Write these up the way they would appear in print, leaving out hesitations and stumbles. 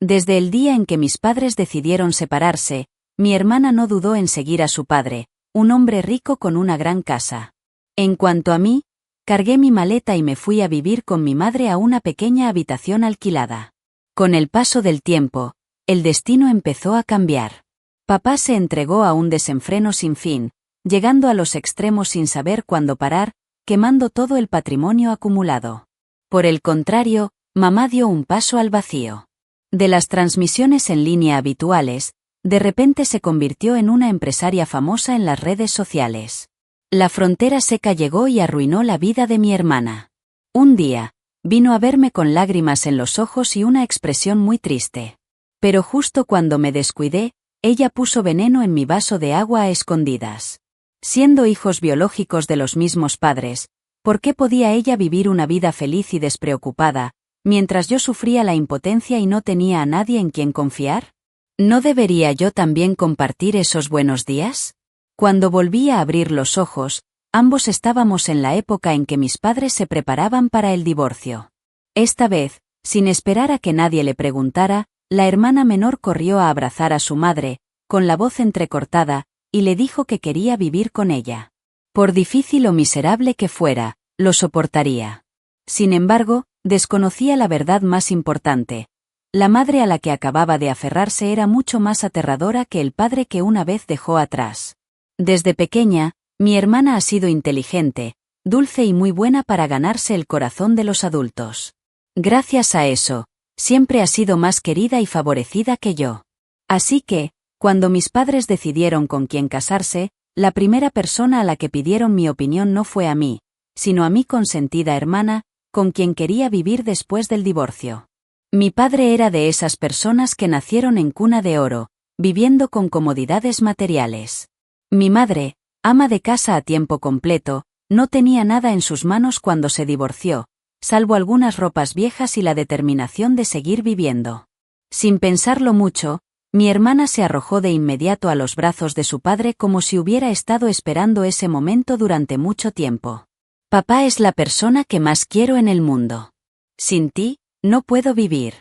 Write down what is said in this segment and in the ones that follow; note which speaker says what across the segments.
Speaker 1: Desde el día en que mis padres decidieron separarse, mi hermana no dudó en seguir a su padre, un hombre rico con una gran casa. En cuanto a mí, cargué mi maleta y me fui a vivir con mi madre a una pequeña habitación alquilada. Con el paso del tiempo, el destino empezó a cambiar. Papá se entregó a un desenfreno sin fin, llegando a los extremos sin saber cuándo parar, quemando todo el patrimonio acumulado. Por el contrario, mamá dio un paso al vacío. De las transmisiones en línea habituales, de repente se convirtió en una empresaria famosa en las redes sociales. La frontera seca llegó y arruinó la vida de mi hermana. Un día, vino a verme con lágrimas en los ojos y una expresión muy triste. Pero justo cuando me descuidé, ella puso veneno en mi vaso de agua a escondidas. Siendo hijos biológicos de los mismos padres, ¿por qué podía ella vivir una vida feliz y despreocupada, mientras yo sufría la impotencia y no tenía a nadie en quien confiar? ¿No debería yo también compartir esos buenos días? Cuando volví a abrir los ojos, ambos estábamos en la época en que mis padres se preparaban para el divorcio. Esta vez, sin esperar a que nadie le preguntara, la hermana menor corrió a abrazar a su madre, con la voz entrecortada, y le dijo que quería vivir con ella. Por difícil o miserable que fuera, lo soportaría. Sin embargo, desconocía la verdad más importante. La madre a la que acababa de aferrarse era mucho más aterradora que el padre que una vez dejó atrás. Desde pequeña, mi hermana ha sido inteligente, dulce y muy buena para ganarse el corazón de los adultos. Gracias a eso, siempre ha sido más querida y favorecida que yo. Así que, cuando mis padres decidieron con quién casarse, la primera persona a la que pidieron mi opinión no fue a mí, sino a mi consentida hermana, con quien quería vivir después del divorcio. Mi padre era de esas personas que nacieron en cuna de oro, viviendo con comodidades materiales. Mi madre, ama de casa a tiempo completo, no tenía nada en sus manos cuando se divorció, salvo algunas ropas viejas y la determinación de seguir viviendo. Sin pensarlo mucho, mi hermana se arrojó de inmediato a los brazos de su padre como si hubiera estado esperando ese momento durante mucho tiempo. Papá es la persona que más quiero en el mundo. Sin ti, no puedo vivir.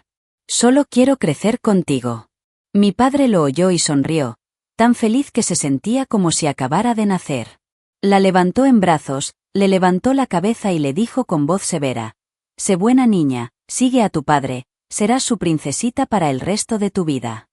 Speaker 1: Solo quiero crecer contigo. Mi padre lo oyó y sonrió, tan feliz que se sentía como si acabara de nacer. La levantó en brazos, le levantó la cabeza y le dijo con voz severa: «Sé buena niña, sigue a tu padre, serás su princesita para el resto de tu vida».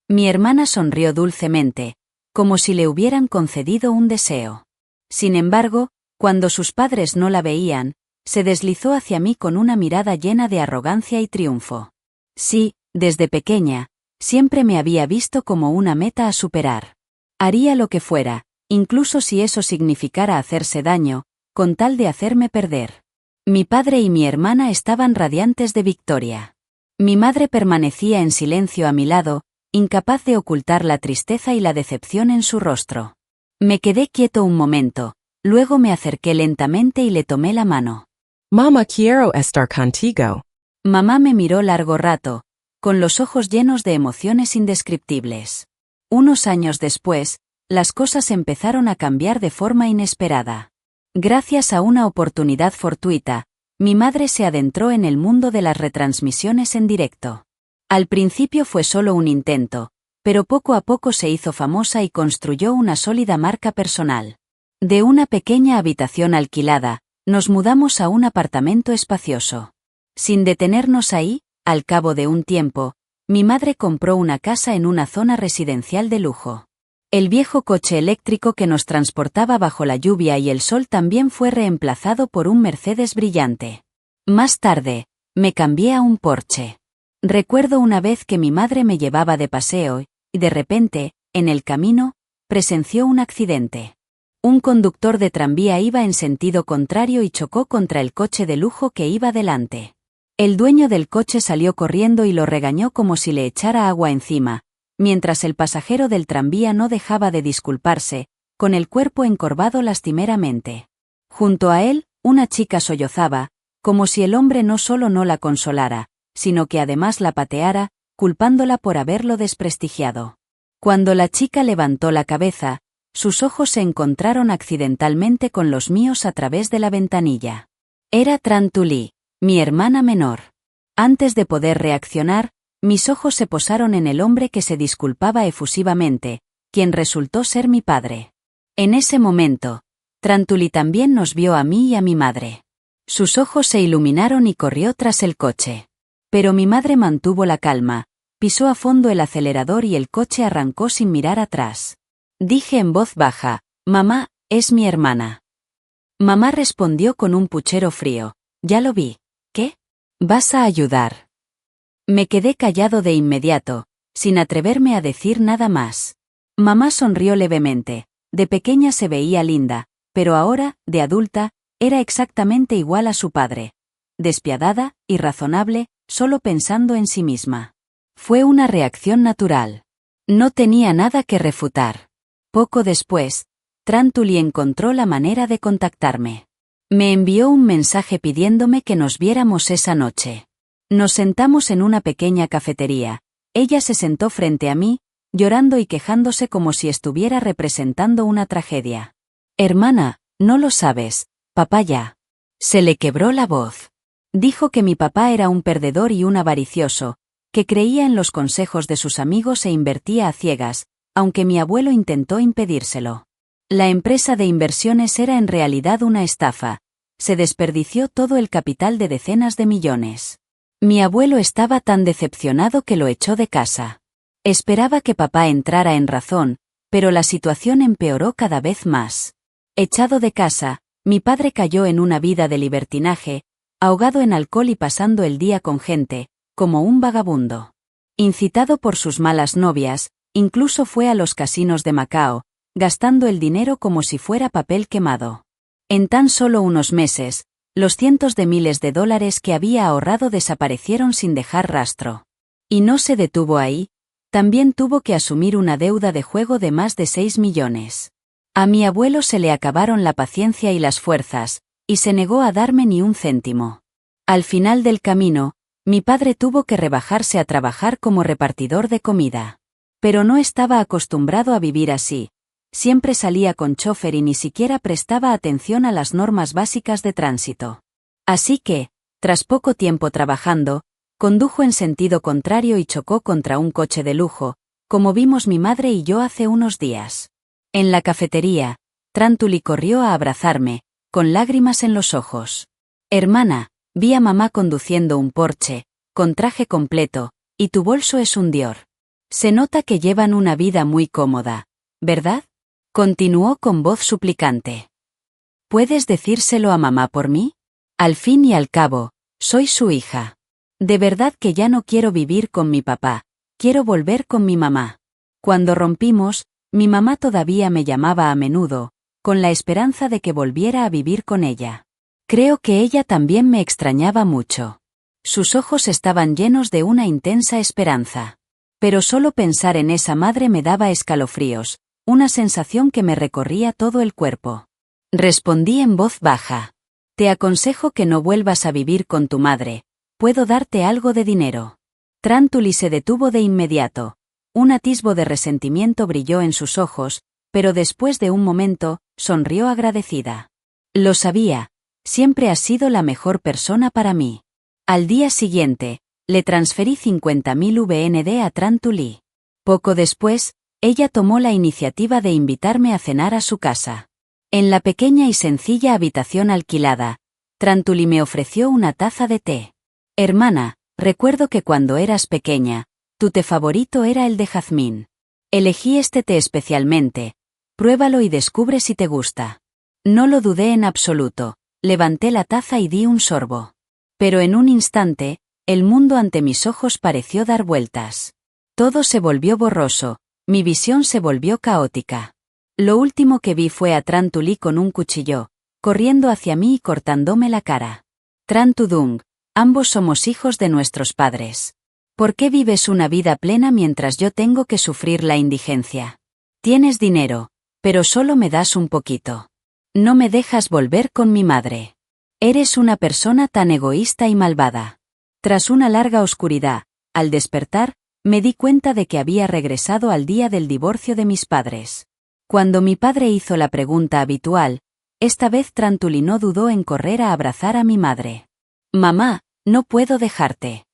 Speaker 1: Mi hermana sonrió dulcemente, como si le hubieran concedido un deseo. Sin embargo, cuando sus padres no la veían, se deslizó hacia mí con una mirada llena de arrogancia y triunfo. Sí, desde pequeña, siempre me había visto como una meta a superar. Haría lo que fuera, incluso si eso significara hacerse daño, con tal de hacerme perder. Mi padre y mi hermana estaban radiantes de victoria. Mi madre permanecía en silencio a mi lado, incapaz de ocultar la tristeza y la decepción en su rostro. Me quedé quieto un momento, luego me acerqué lentamente y le tomé la mano.
Speaker 2: Mamá, quiero estar contigo.
Speaker 1: Mamá me miró largo rato, con los ojos llenos de emociones indescriptibles. Unos años después, las cosas empezaron a cambiar de forma inesperada. Gracias a una oportunidad fortuita, mi madre se adentró en el mundo de las retransmisiones en directo. Al principio fue solo un intento, pero poco a poco se hizo famosa y construyó una sólida marca personal. De una pequeña habitación alquilada, nos mudamos a un apartamento espacioso. Sin detenernos ahí, al cabo de un tiempo, mi madre compró una casa en una zona residencial de lujo. El viejo coche eléctrico que nos transportaba bajo la lluvia y el sol también fue reemplazado por un Mercedes brillante. Más tarde, me cambié a un Porsche. Recuerdo una vez que mi madre me llevaba de paseo y, de repente, en el camino, presenció un accidente. Un conductor de tranvía iba en sentido contrario y chocó contra el coche de lujo que iba delante. El dueño del coche salió corriendo y lo regañó como si le echara agua encima, mientras el pasajero del tranvía no dejaba de disculparse, con el cuerpo encorvado lastimeramente. Junto a él, una chica sollozaba, como si el hombre no solo no la consolara, sino que además la pateara, culpándola por haberlo desprestigiado. Cuando la chica levantó la cabeza, sus ojos se encontraron accidentalmente con los míos a través de la ventanilla. Era Tran Tuli, mi hermana menor. Antes de poder reaccionar, Mis ojos se posaron en el hombre que se disculpaba efusivamente, quien resultó ser mi padre. En ese momento, Trantuli también nos vio a mí y a mi madre. Sus ojos se iluminaron y corrió tras el coche. Pero mi madre mantuvo la calma, pisó a fondo el acelerador y el coche arrancó sin mirar atrás. Dije en voz baja, «Mamá, es mi hermana». Mamá respondió con un puchero frío, «Ya lo vi. ¿Qué? ¿Vas a ayudar?» Me quedé callado de inmediato, sin atreverme a decir nada más. Mamá sonrió levemente. De pequeña se veía linda, pero ahora, de adulta, era exactamente igual a su padre. Despiadada, irrazonable, solo pensando en sí misma. Fue una reacción natural. No tenía nada que refutar. Poco después, Trantuli encontró la manera de contactarme. Me envió un mensaje pidiéndome que nos viéramos esa noche. Nos sentamos en una pequeña cafetería. Ella se sentó frente a mí, llorando y quejándose como si estuviera representando una tragedia. «Hermana, no lo sabes, papá ya». Se le quebró la voz. Dijo que mi papá era un perdedor y un avaricioso, que creía en los consejos de sus amigos e invertía a ciegas, aunque mi abuelo intentó impedírselo. La empresa de inversiones era en realidad una estafa. Se desperdició todo el capital de decenas de millones. Mi abuelo estaba tan decepcionado que lo echó de casa. Esperaba que papá entrara en razón, pero la situación empeoró cada vez más. Echado de casa, mi padre cayó en una vida de libertinaje, ahogado en alcohol y pasando el día con gente, como un vagabundo. Incitado por sus malas novias, incluso fue a los casinos de Macao, gastando el dinero como si fuera papel quemado. En tan solo unos meses, los cientos de miles de dólares que había ahorrado desaparecieron sin dejar rastro. Y no se detuvo ahí, también tuvo que asumir una deuda de juego de más de 6 millones. A mi abuelo se le acabaron la paciencia y las fuerzas, y se negó a darme ni un céntimo. Al final del camino, mi padre tuvo que rebajarse a trabajar como repartidor de comida. Pero no estaba acostumbrado a vivir así. Siempre salía con chofer y ni siquiera prestaba atención a las normas básicas de tránsito. Así que, tras poco tiempo trabajando, condujo en sentido contrario y chocó contra un coche de lujo, como vimos mi madre y yo hace unos días. En la cafetería, Trantuli corrió a abrazarme, con lágrimas en los ojos. «Hermana, vi a mamá conduciendo un Porsche, con traje completo, y tu bolso es un Dior. Se nota que llevan una vida muy cómoda, ¿verdad?», continuó con voz suplicante. «¿Puedes decírselo a mamá por mí? Al fin y al cabo, soy su hija. De verdad que ya no quiero vivir con mi papá, quiero volver con mi mamá. Cuando rompimos, mi mamá todavía me llamaba a menudo, con la esperanza de que volviera a vivir con ella. Creo que ella también me extrañaba mucho. Sus ojos estaban llenos de una intensa esperanza. Pero solo pensar en esa madre me daba escalofríos, una sensación que me recorría todo el cuerpo. Respondí en voz baja. «Te aconsejo que no vuelvas a vivir con tu madre, puedo darte algo de dinero». Trantuli se detuvo de inmediato. Un atisbo de resentimiento brilló en sus ojos, pero después de un momento, sonrió agradecida. «Lo sabía, siempre has sido la mejor persona para mí». Al día siguiente, le transferí 50.000 VND a Trantuli. Poco después, ella tomó la iniciativa de invitarme a cenar a su casa. En la pequeña y sencilla habitación alquilada, Trantuli me ofreció una taza de té. «Hermana, recuerdo que cuando eras pequeña, tu té favorito era el de jazmín. Elegí este té especialmente, pruébalo y descubre si te gusta». No lo dudé en absoluto, levanté la taza y di un sorbo. Pero en un instante, el mundo ante mis ojos pareció dar vueltas. Todo se volvió borroso, mi visión se volvió caótica. Lo último que vi fue a Trantuli con un cuchillo, corriendo hacia mí y cortándome la cara. «Trantudung, ambos somos hijos de nuestros padres. ¿Por qué vives una vida plena mientras yo tengo que sufrir la indigencia? Tienes dinero, pero solo me das un poquito. No me dejas volver con mi madre. Eres una persona tan egoísta y malvada». Tras una larga oscuridad, al despertar, me di cuenta de que había regresado al día del divorcio de mis padres. Cuando mi padre hizo la pregunta habitual, esta vez Trantuli no dudó en correr a abrazar a mi madre. «Mamá, no puedo dejarte.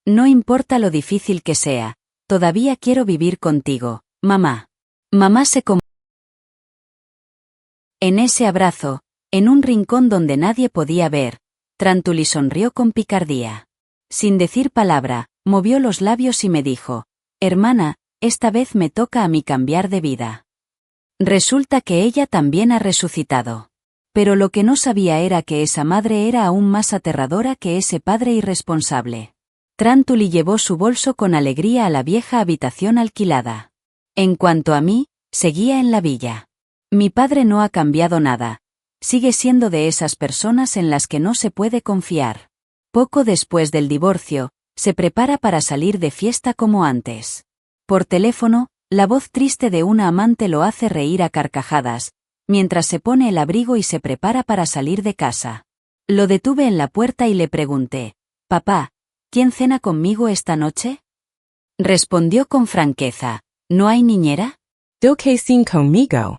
Speaker 1: No importa lo difícil que sea, todavía quiero vivir contigo, mamá. Mamá se conmovió. En ese abrazo, en un rincón donde nadie podía ver, Trantuli sonrió con picardía. Sin decir palabra, movió los labios y me dijo: hermana, esta vez me toca a mí cambiar de vida. Resulta que ella también ha resucitado. Pero lo que no sabía era que esa madre era aún más aterradora que ese padre irresponsable. Trantuli llevó su bolso con alegría a la vieja habitación alquilada. En cuanto a mí, seguía en la villa. Mi padre no ha cambiado nada. Sigue siendo de esas personas en las que no se puede confiar. Poco después del divorcio, se prepara para salir de fiesta como antes. Por teléfono, la voz triste de una amante lo hace reír a carcajadas, mientras se pone el abrigo y se prepara para salir de casa. Lo detuve en la puerta y le pregunté: papá, ¿quién cena conmigo esta noche? Respondió con franqueza: ¿no hay niñera?
Speaker 2: ¿Do que sin conmigo?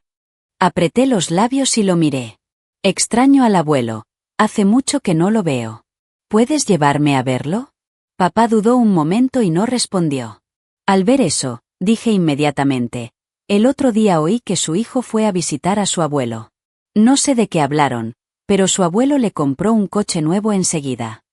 Speaker 1: Apreté los labios y lo miré. Extraño al abuelo. Hace mucho que no lo veo. ¿Puedes llevarme a verlo? Papá dudó un momento y no respondió. Al ver eso, dije inmediatamente: el otro día oí que su hijo fue a visitar a su abuelo. No sé de qué hablaron, pero su abuelo le compró un coche nuevo enseguida.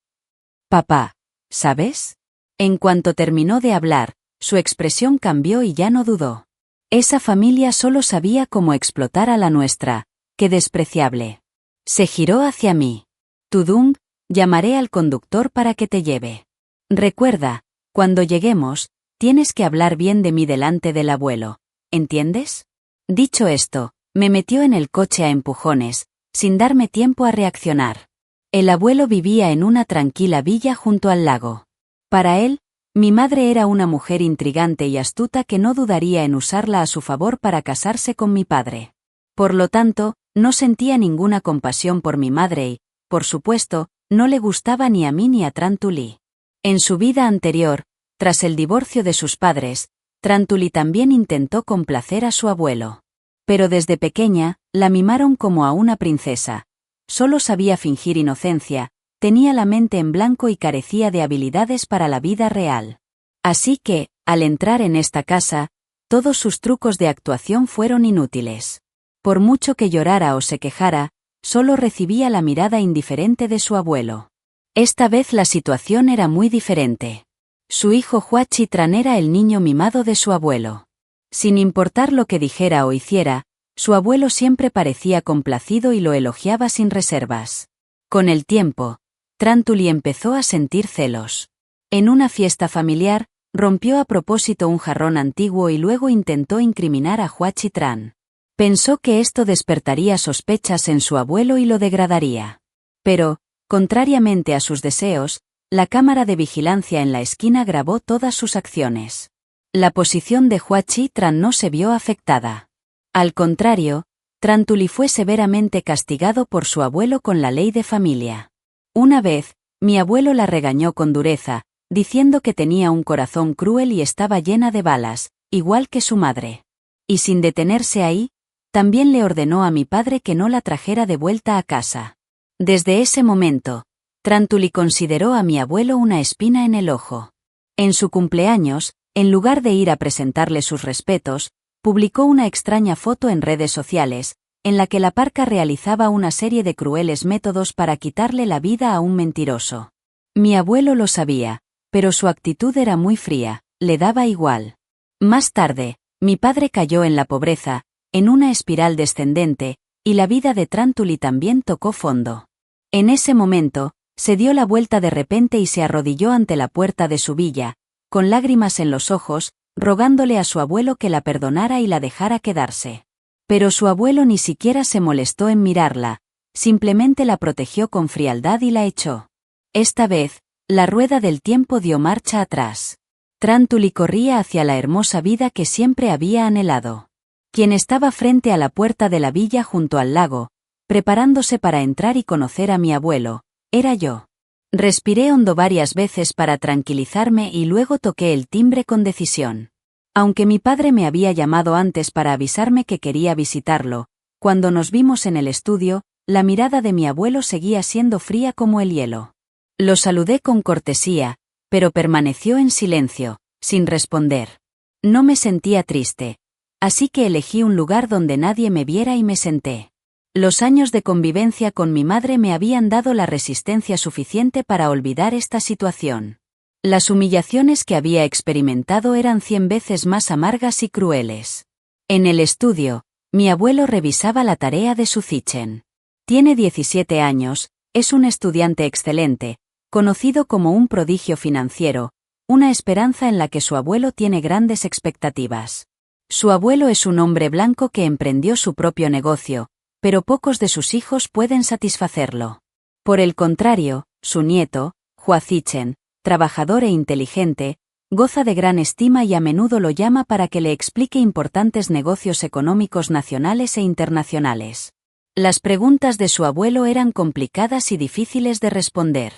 Speaker 1: Papá, ¿sabes? En cuanto terminó de hablar, su expresión cambió y ya no dudó. Esa familia solo sabía cómo explotar a la nuestra. ¡Qué despreciable! Se giró hacia mí. Tudung, llamaré al conductor para que te lleve. Recuerda, cuando lleguemos, tienes que hablar bien de mí delante del abuelo, ¿entiendes? Dicho esto, me metió en el coche a empujones, sin darme tiempo a reaccionar. El abuelo vivía en una tranquila villa junto al lago. Para él, mi madre era una mujer intrigante y astuta que no dudaría en usarla a su favor para casarse con mi padre. Por lo tanto, no sentía ninguna compasión por mi madre y, por supuesto, no le gustaba ni a mí ni a Trantuli. En su vida anterior, tras el divorcio de sus padres, Trantuli también intentó complacer a su abuelo. Pero desde pequeña, la mimaron como a una princesa. Solo sabía fingir inocencia, tenía la mente en blanco y carecía de habilidades para la vida real. Así que, al entrar en esta casa, todos sus trucos de actuación fueron inútiles. Por mucho que llorara o se quejara, solo recibía la mirada indiferente de su abuelo. Esta vez la situación era muy diferente. Su hijo Huachitran era el niño mimado de su abuelo. Sin importar lo que dijera o hiciera, su abuelo siempre parecía complacido y lo elogiaba sin reservas. Con el tiempo, Trantuli empezó a sentir celos. En una fiesta familiar, rompió a propósito un jarrón antiguo y luego intentó incriminar a Huachitran. Pensó que esto despertaría sospechas en su abuelo y lo degradaría. Pero, contrariamente a sus deseos, la cámara de vigilancia en la esquina grabó todas sus acciones. La posición de Huachitran no se vio afectada. Al contrario, Trantuli fue severamente castigado por su abuelo con la ley de familia. Una vez, mi abuelo la regañó con dureza, diciendo que tenía un corazón cruel y estaba llena de balas, igual que su madre. Y sin detenerse ahí, también le ordenó a mi padre que no la trajera de vuelta a casa. Desde ese momento, Trantuli consideró a mi abuelo una espina en el ojo. En su cumpleaños, en lugar de ir a presentarle sus respetos, publicó una extraña foto en redes sociales, en la que la parca realizaba una serie de crueles métodos para quitarle la vida a un mentiroso. Mi abuelo lo sabía, pero su actitud era muy fría, le daba igual. Más tarde, mi padre cayó en la pobreza, en una espiral descendente, y la vida de Trantuli también tocó fondo. En ese momento, se dio la vuelta de repente y se arrodilló ante la puerta de su villa, con lágrimas en los ojos, rogándole a su abuelo que la perdonara y la dejara quedarse. Pero su abuelo ni siquiera se molestó en mirarla, simplemente la protegió con frialdad y la echó. Esta vez, la rueda del tiempo dio marcha atrás. Trantuli corría hacia la hermosa vida que siempre había anhelado. Quien estaba frente a la puerta de la villa junto al lago, preparándose para entrar y conocer a mi abuelo, era yo. Respiré hondo varias veces para tranquilizarme y luego toqué el timbre con decisión. Aunque mi padre me había llamado antes para avisarme que quería visitarlo, cuando nos vimos en el estudio, la mirada de mi abuelo seguía siendo fría como el hielo. Lo saludé con cortesía, pero permaneció en silencio, sin responder. No me sentía triste, así que elegí un lugar donde nadie me viera y me senté. Los años de convivencia con mi madre me habían dado la resistencia suficiente para olvidar esta situación. Las humillaciones que había experimentado eran 100 veces más amargas y crueles. En el estudio, mi abuelo revisaba la tarea de su Zichen. Tiene 17 años, es un estudiante excelente, conocido como un prodigio financiero, una esperanza en la que su abuelo tiene grandes expectativas. Su abuelo es un hombre blanco que emprendió su propio negocio, pero pocos de sus hijos pueden satisfacerlo. Por el contrario, su nieto, Hua Zichen, trabajador e inteligente, goza de gran estima y a menudo lo llama para que le explique importantes negocios económicos nacionales e internacionales. Las preguntas de su abuelo eran complicadas y difíciles de responder.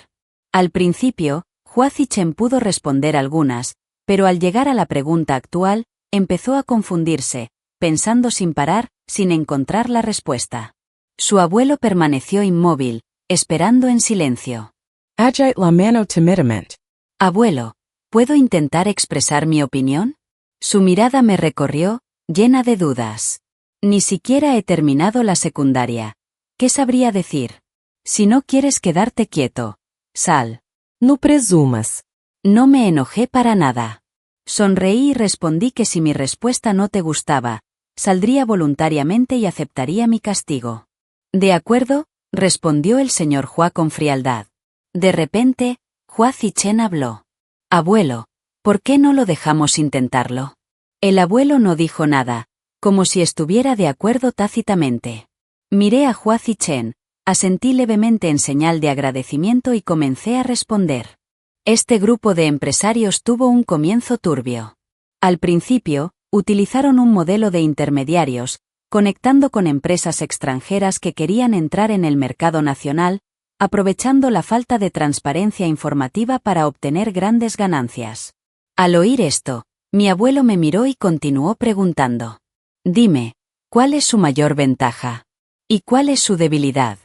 Speaker 1: Al principio, Hua Zichen pudo responder algunas, pero al llegar a la pregunta actual, empezó a confundirse, pensando sin parar, sin encontrar la respuesta. Su abuelo permaneció inmóvil, esperando en silencio.
Speaker 2: Agite la mano timidamente.
Speaker 1: Abuelo, ¿puedo intentar expresar mi opinión? Su mirada me recorrió, llena de dudas. Ni siquiera he terminado la secundaria. ¿Qué sabría decir? Si no quieres quedarte quieto, sal.
Speaker 2: No presumas.
Speaker 1: No me enojé para nada. Sonreí y respondí que si mi respuesta no te gustaba, saldría voluntariamente y aceptaría mi castigo. De acuerdo, respondió el señor Hua con frialdad. De repente, Hua Zichen habló. Abuelo, ¿por qué no lo dejamos intentarlo? El abuelo no dijo nada, como si estuviera de acuerdo tácitamente. Miré a Hua Zichen, asentí levemente en señal de agradecimiento y comencé a responder. Este grupo de empresarios tuvo un comienzo turbio. Al principio, utilizaron un modelo de intermediarios, conectando con empresas extranjeras que querían entrar en el mercado nacional, aprovechando la falta de transparencia informativa para obtener grandes ganancias. Al oír esto, mi abuelo me miró y continuó preguntando. Dime, ¿cuál es su mayor ventaja? ¿Y cuál es su debilidad?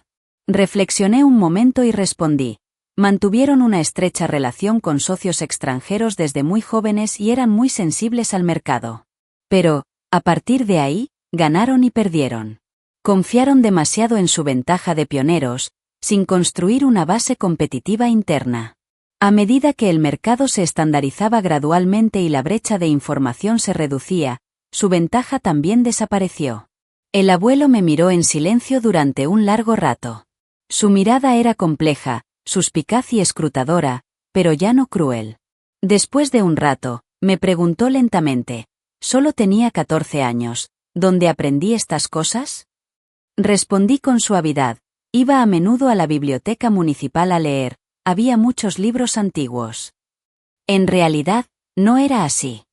Speaker 1: Reflexioné un momento y respondí. Mantuvieron una estrecha relación con socios extranjeros desde muy jóvenes y eran muy sensibles al mercado. Pero, a partir de ahí, ganaron y perdieron. Confiaron demasiado en su ventaja de pioneros, sin construir una base competitiva interna. A medida que el mercado se estandarizaba gradualmente y la brecha de información se reducía, su ventaja también desapareció. El abuelo me miró en silencio durante un largo rato. Su mirada era compleja, suspicaz y escrutadora, pero ya no cruel. Después de un rato, me preguntó lentamente, «¿Solo tenía 14 años? ¿Dónde aprendí estas cosas?» Respondí con suavidad, iba a menudo a la biblioteca municipal a leer, había muchos libros antiguos. En realidad, no era así.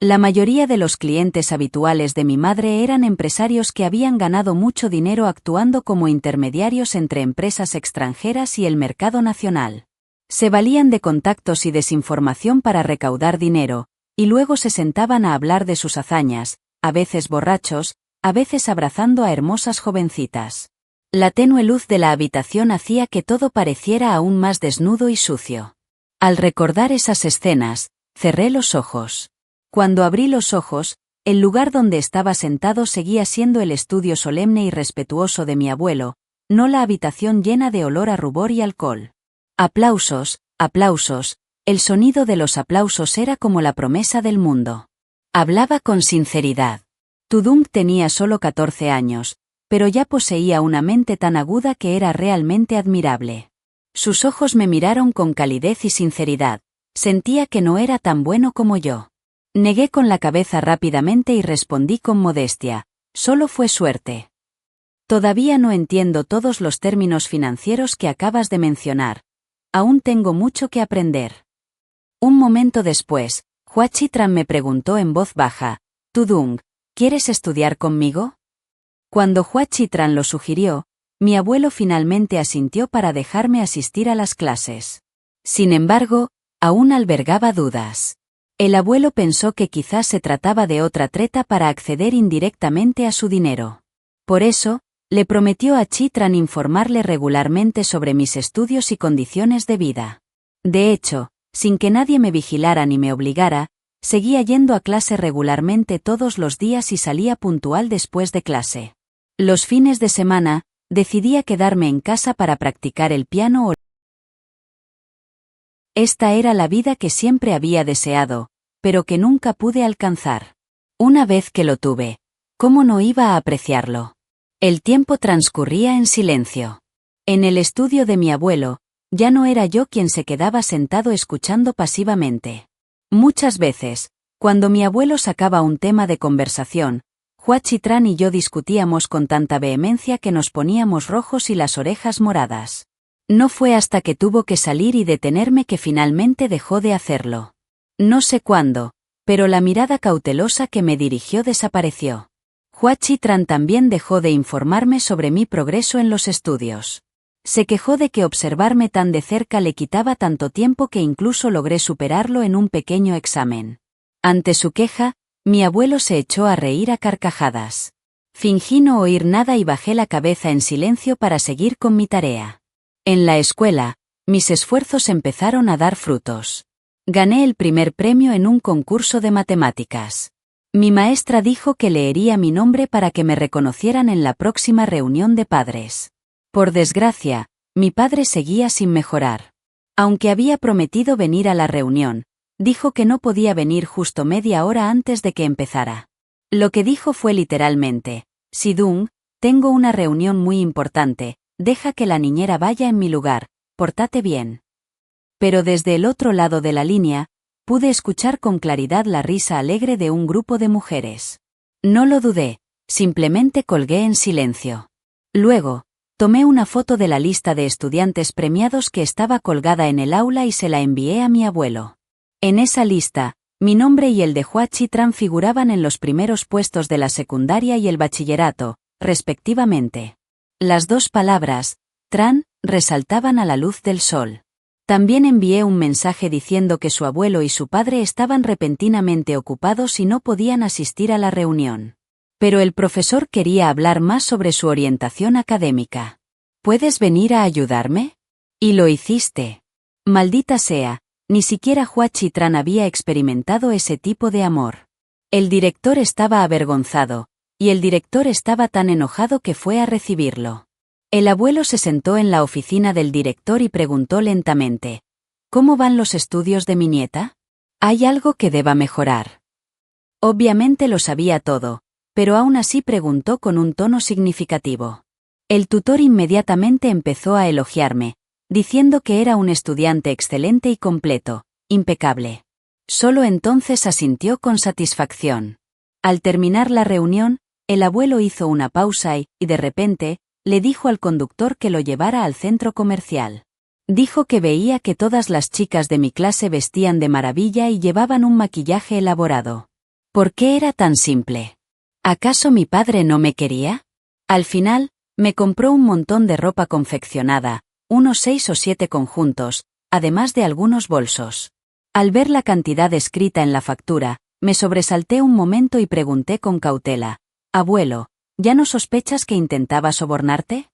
Speaker 1: La mayoría de los clientes habituales de mi madre eran empresarios que habían ganado mucho dinero actuando como intermediarios entre empresas extranjeras y el mercado nacional. Se valían de contactos y desinformación para recaudar dinero, y luego se sentaban a hablar de sus hazañas, a veces borrachos, a veces abrazando a hermosas jovencitas. La tenue luz de la habitación hacía que todo pareciera aún más desnudo y sucio. Al recordar esas escenas, cerré los ojos. Cuando abrí los ojos, el lugar donde estaba sentado seguía siendo el estudio solemne y respetuoso de mi abuelo, no la habitación llena de olor a rubor y alcohol. Aplausos, aplausos, el sonido de los aplausos era como la promesa del mundo. Hablaba con sinceridad. Tudung tenía solo 14 años, pero ya poseía una mente tan aguda que era realmente admirable. Sus ojos me miraron con calidez y sinceridad, sentía que no era tan bueno como yo. Negué con la cabeza rápidamente y respondí con modestia, solo fue suerte. Todavía no entiendo todos los términos financieros que acabas de mencionar. Aún tengo mucho que aprender. Un momento después, Hua Chitran me preguntó en voz baja, Tudung, ¿quieres estudiar conmigo? Cuando Hua Chitran lo sugirió, mi abuelo finalmente asintió para dejarme asistir a las clases. Sin embargo, aún albergaba dudas. El abuelo pensó que quizás se trataba de otra treta para acceder indirectamente a su dinero. Por eso, le prometió a Chitran informarle regularmente sobre mis estudios y condiciones de vida. De hecho, Sin que nadie me vigilara ni me obligara, seguía yendo a clase regularmente todos los días y salía puntual después de clase. Los fines de semana, decidía quedarme en casa para practicar el piano o... Esta era la vida que siempre había deseado, pero que nunca pude alcanzar. Una vez que lo tuve, ¿cómo no iba a apreciarlo? El tiempo transcurría en silencio. En el estudio de mi abuelo, ya no era yo quien se quedaba sentado escuchando pasivamente. Muchas veces, cuando mi abuelo sacaba un tema de conversación, Juachitran y yo discutíamos con tanta vehemencia que nos poníamos rojos y las orejas moradas. No fue hasta que tuvo que salir y detenerme que finalmente dejó de hacerlo. No sé cuándo, pero la mirada cautelosa que me dirigió desapareció. Juachitran también dejó de informarme sobre mi progreso en los estudios. Se quejó de que observarme tan de cerca le quitaba tanto tiempo que incluso logré superarlo en un pequeño examen. Ante su queja, mi abuelo se echó a reír a carcajadas. Fingí no oír nada y bajé la cabeza en silencio para seguir con mi tarea. En la escuela, mis esfuerzos empezaron a dar frutos. Gané el primer premio en un concurso de matemáticas. Mi maestra dijo que leería mi nombre para que me reconocieran en la próxima reunión de padres. Por desgracia, mi padre seguía sin mejorar. Aunque había prometido venir a la reunión, dijo que no podía venir justo media hora antes de que empezara. Lo que dijo fue literalmente: Sidung, tengo una reunión muy importante, deja que la niñera vaya en mi lugar, pórtate bien. Pero desde el otro lado de la línea, pude escuchar con claridad la risa alegre de un grupo de mujeres. No lo dudé, simplemente colgué en silencio. Luego, tomé una foto de la lista de estudiantes premiados que estaba colgada en el aula y se la envié a mi abuelo. En esa lista, mi nombre y el de Juachitran figuraban en los primeros puestos de la secundaria y el bachillerato, respectivamente. Las dos palabras, Tran, resaltaban a la luz del sol. También envié un mensaje diciendo que su abuelo y su padre estaban repentinamente ocupados y no podían asistir a la reunión. Pero el profesor quería hablar más sobre su orientación académica. ¿Puedes venir a ayudarme? Y lo hiciste. Maldita sea, ni siquiera Juachitran había experimentado ese tipo de amor. El director estaba avergonzado, y el director estaba tan enojado que fue a recibirlo. El abuelo se sentó en la oficina del director y preguntó lentamente: ¿Cómo van los estudios de mi nieta? ¿Hay algo que deba mejorar? Obviamente lo sabía todo, pero aún así preguntó con un tono significativo. El tutor inmediatamente empezó a elogiarme, diciendo que era un estudiante excelente y completo, impecable. Solo entonces asintió con satisfacción. Al terminar la reunión, el abuelo hizo una pausa y, de repente, le dijo al conductor que lo llevara al centro comercial. Dijo que veía que todas las chicas de mi clase vestían de maravilla y llevaban un maquillaje elaborado. ¿Por qué era tan simple? ¿Acaso mi padre no me quería? Al final, me compró un montón de ropa confeccionada, unos 6 o 7 conjuntos, además de algunos bolsos. Al ver la cantidad escrita en la factura, me sobresalté un momento y pregunté con cautela: «Abuelo, ¿ya no sospechas que intentaba sobornarte?»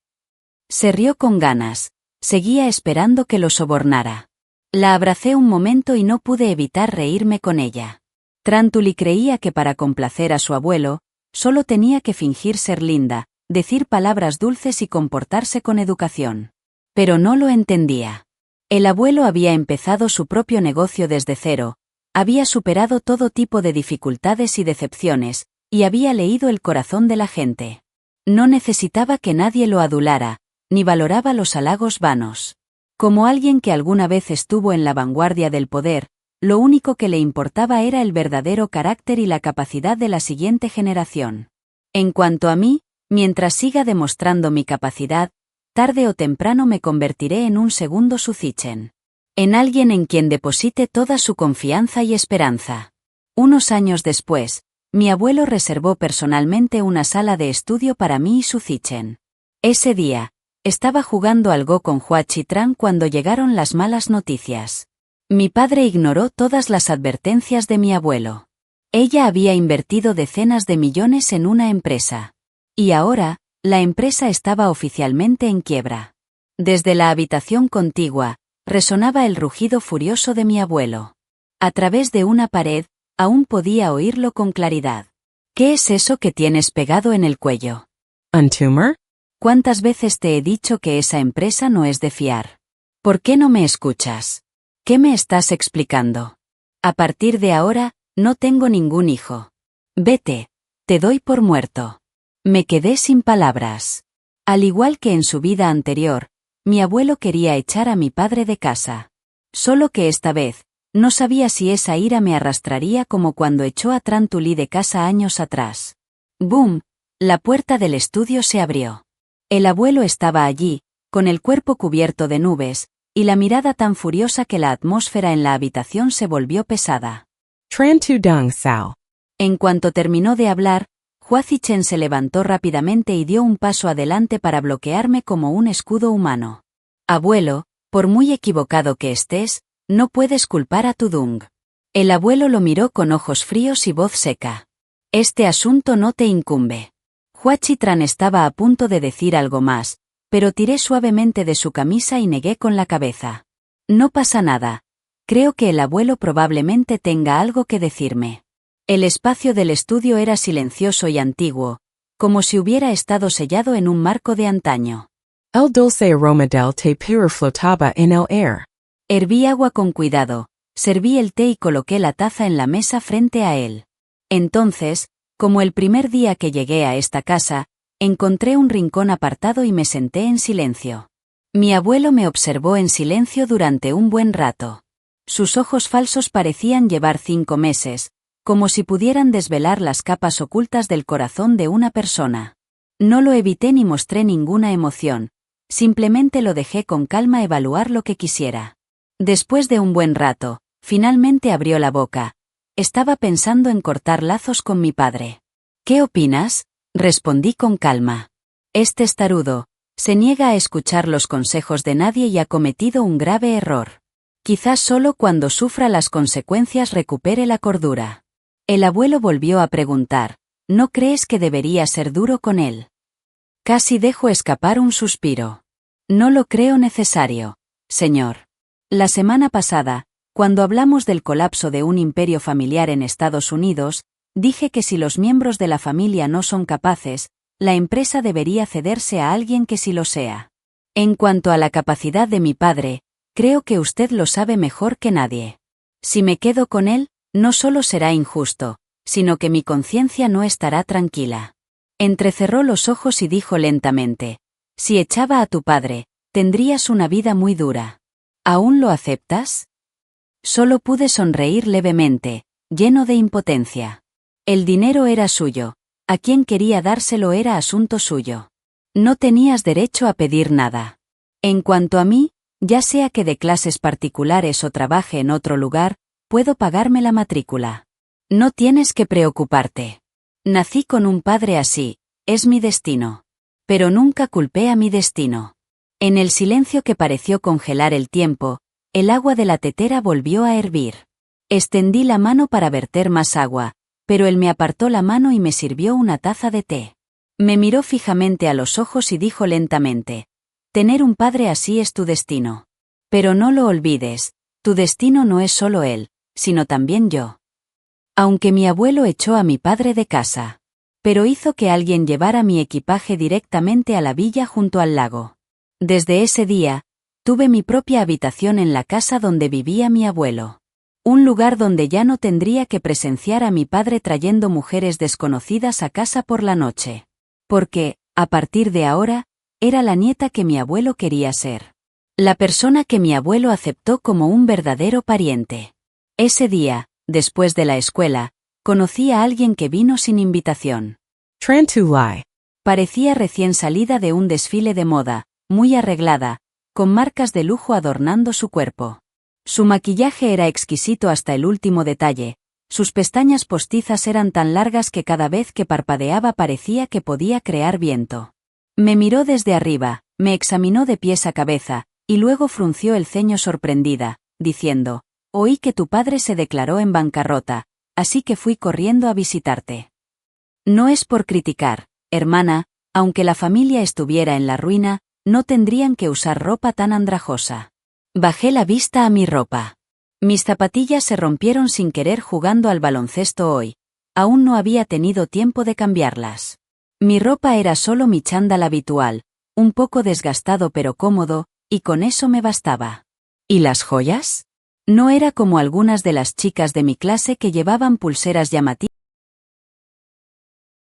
Speaker 1: Se rió con ganas. Seguía esperando que lo sobornara. La abracé un momento y no pude evitar reírme con ella. Trantuli creía que para complacer a su abuelo, solo tenía que fingir ser linda, decir palabras dulces y comportarse con educación. Pero no lo entendía. El abuelo había empezado su propio negocio desde cero, había superado todo tipo de dificultades y decepciones, y había leído el corazón de la gente. No necesitaba que nadie lo adulara, ni valoraba los halagos vanos. Como alguien que alguna vez estuvo en la vanguardia del poder, lo único que le importaba era el verdadero carácter y la capacidad de la siguiente generación. En cuanto a mí, mientras siga demostrando mi capacidad, tarde o temprano me convertiré en un segundo Suzichen. En alguien en quien deposite toda su confianza y esperanza. Unos años después, mi abuelo reservó personalmente una sala de estudio para mí y Suzichen. Ese día, estaba jugando al Go con Juachitran cuando llegaron las malas noticias. Mi padre ignoró todas las advertencias de mi abuelo. Ella había invertido decenas de millones en una empresa. Y ahora, la empresa estaba oficialmente en quiebra. Desde la habitación contigua, resonaba el rugido furioso de mi abuelo. A través de una pared, aún podía oírlo con claridad. ¿Qué es eso que tienes pegado en el cuello?
Speaker 2: Un tumor?
Speaker 1: ¿Cuántas veces te he dicho que esa empresa no es de fiar? ¿Por qué no me escuchas? ¿Qué me estás explicando? A partir de ahora, no tengo ningún hijo. Vete, te doy por muerto. Me quedé sin palabras. Al igual que en su vida anterior, mi abuelo quería echar a mi padre de casa. Solo que esta vez, no sabía si esa ira me arrastraría como cuando echó a Trantulí de casa años atrás. ¡Bum! La puerta del estudio se abrió. El abuelo estaba allí, con el cuerpo cubierto de nubes, y la mirada tan furiosa que la atmósfera en la habitación se volvió pesada.
Speaker 2: Tran Tu Dung Sao.
Speaker 1: En cuanto terminó de hablar, Huazichen se levantó rápidamente y dio un paso adelante para bloquearme como un escudo humano. Abuelo, por muy equivocado que estés, no puedes culpar a Tudung. El abuelo lo miró con ojos fríos y voz seca. Este asunto no te incumbe. Huachitran estaba a punto de decir algo más, pero tiré suavemente de su camisa y negué con la cabeza. No pasa nada. Creo que el abuelo probablemente tenga algo que decirme. El espacio del estudio era silencioso y antiguo, como si hubiera estado sellado en un marco de antaño.
Speaker 2: El dulce aroma del té puro flotaba en el aire.
Speaker 1: Herví agua con cuidado, serví el té y coloqué la taza en la mesa frente a él. Entonces, como el primer día que llegué a esta casa, encontré un rincón apartado y me senté en silencio. Mi abuelo me observó en silencio durante un buen rato. Sus ojos falsos parecían llevar 5 meses, como si pudieran desvelar las capas ocultas del corazón de una persona. No lo evité ni mostré ninguna emoción, simplemente lo dejé con calma evaluar lo que quisiera. Después de un buen rato, finalmente abrió la boca. Estaba pensando en cortar lazos con mi padre. ¿Qué opinas? Respondí con calma. Es testarudo, se niega a escuchar los consejos de nadie y ha cometido un grave error. Quizás solo cuando sufra las consecuencias recupere la cordura. El abuelo volvió a preguntar, ¿no crees que debería ser duro con él? Casi dejo escapar un suspiro. No lo creo necesario, señor. La semana pasada, cuando hablamos del colapso de un imperio familiar en Estados Unidos, dije que si los miembros de la familia no son capaces, la empresa debería cederse a alguien que sí lo sea. En cuanto a la capacidad de mi padre, creo que usted lo sabe mejor que nadie. Si me quedo con él, no solo será injusto, sino que mi conciencia no estará tranquila. Entrecerró los ojos y dijo lentamente, si echaba a tu padre, tendrías una vida muy dura. ¿Aún lo aceptas? Solo pude sonreír levemente, lleno de impotencia. El dinero era suyo, a quien quería dárselo era asunto suyo. No tenías derecho a pedir nada. En cuanto a mí, ya sea que de clases particulares o trabaje en otro lugar, puedo pagarme la matrícula. No tienes que preocuparte. Nací con un padre así, es mi destino. Pero nunca culpé a mi destino. En el silencio que pareció congelar el tiempo, el agua de la tetera volvió a hervir. Extendí la mano para verter más agua, pero él me apartó la mano y me sirvió una taza de té. Me miró fijamente a los ojos y dijo lentamente, tener un padre así es tu destino. Pero no lo olvides, tu destino no es solo él, sino también yo. Aunque mi abuelo echó a mi padre de casa, pero hizo que alguien llevara mi equipaje directamente a la villa junto al lago. Desde ese día, tuve mi propia habitación en la casa donde vivía mi abuelo. Un lugar donde ya no tendría que presenciar a mi padre trayendo mujeres desconocidas a casa por la noche. Porque, a partir de ahora, era la nieta que mi abuelo quería ser. La persona que mi abuelo aceptó como un verdadero pariente. Ese día, después de la escuela, conocí a alguien que vino sin invitación.
Speaker 2: Tran Tu Lai.
Speaker 1: Parecía recién salida de un desfile de moda, muy arreglada, con marcas de lujo adornando su cuerpo. Su maquillaje era exquisito hasta el último detalle, sus pestañas postizas eran tan largas que cada vez que parpadeaba parecía que podía crear viento. Me miró desde arriba, me examinó de pies a cabeza, y luego frunció el ceño sorprendida, diciendo, oí que tu padre se declaró en bancarrota, así que fui corriendo a visitarte. No es por criticar, hermana, aunque la familia estuviera en la ruina, no tendrían que usar ropa tan andrajosa. Bajé la vista a mi ropa. Mis zapatillas se rompieron sin querer jugando al baloncesto hoy. Aún no había tenido tiempo de cambiarlas. Mi ropa era solo mi chándal habitual, un poco desgastado pero cómodo, y con eso me bastaba. ¿Y las joyas? No era como algunas de las chicas de mi clase que llevaban pulseras llamativas.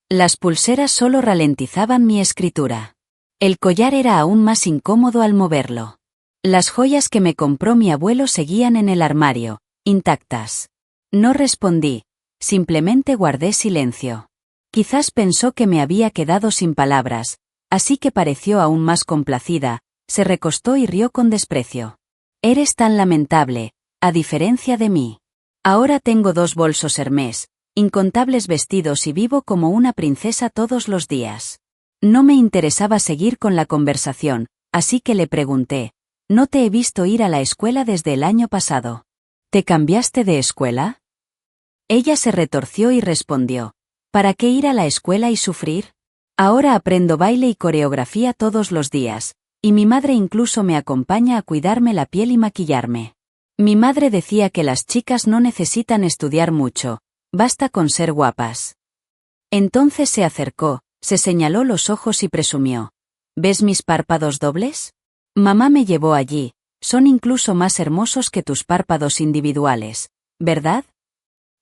Speaker 1: Las pulseras solo ralentizaban mi escritura. El collar era aún más incómodo al moverlo. Las joyas que me compró mi abuelo seguían en el armario, intactas. No respondí, simplemente guardé silencio. Quizás pensó que me había quedado sin palabras, así que pareció aún más complacida, se recostó y rió con desprecio. Eres tan lamentable, a diferencia de mí. Ahora tengo 2 bolsos Hermès, incontables vestidos y vivo como una princesa todos los días. No me interesaba seguir con la conversación, así que le pregunté, no te he visto ir a la escuela desde el año pasado. ¿Te cambiaste de escuela? Ella se retorció y respondió, ¿para qué ir a la escuela y sufrir? Ahora aprendo baile y coreografía todos los días, y mi madre incluso me acompaña a cuidarme la piel y maquillarme. Mi madre decía que las chicas no necesitan estudiar mucho, basta con ser guapas. Entonces se acercó, se señaló los ojos y presumió, ¿ves mis párpados dobles? Mamá me llevó allí, son incluso más hermosos que tus párpados individuales, ¿verdad?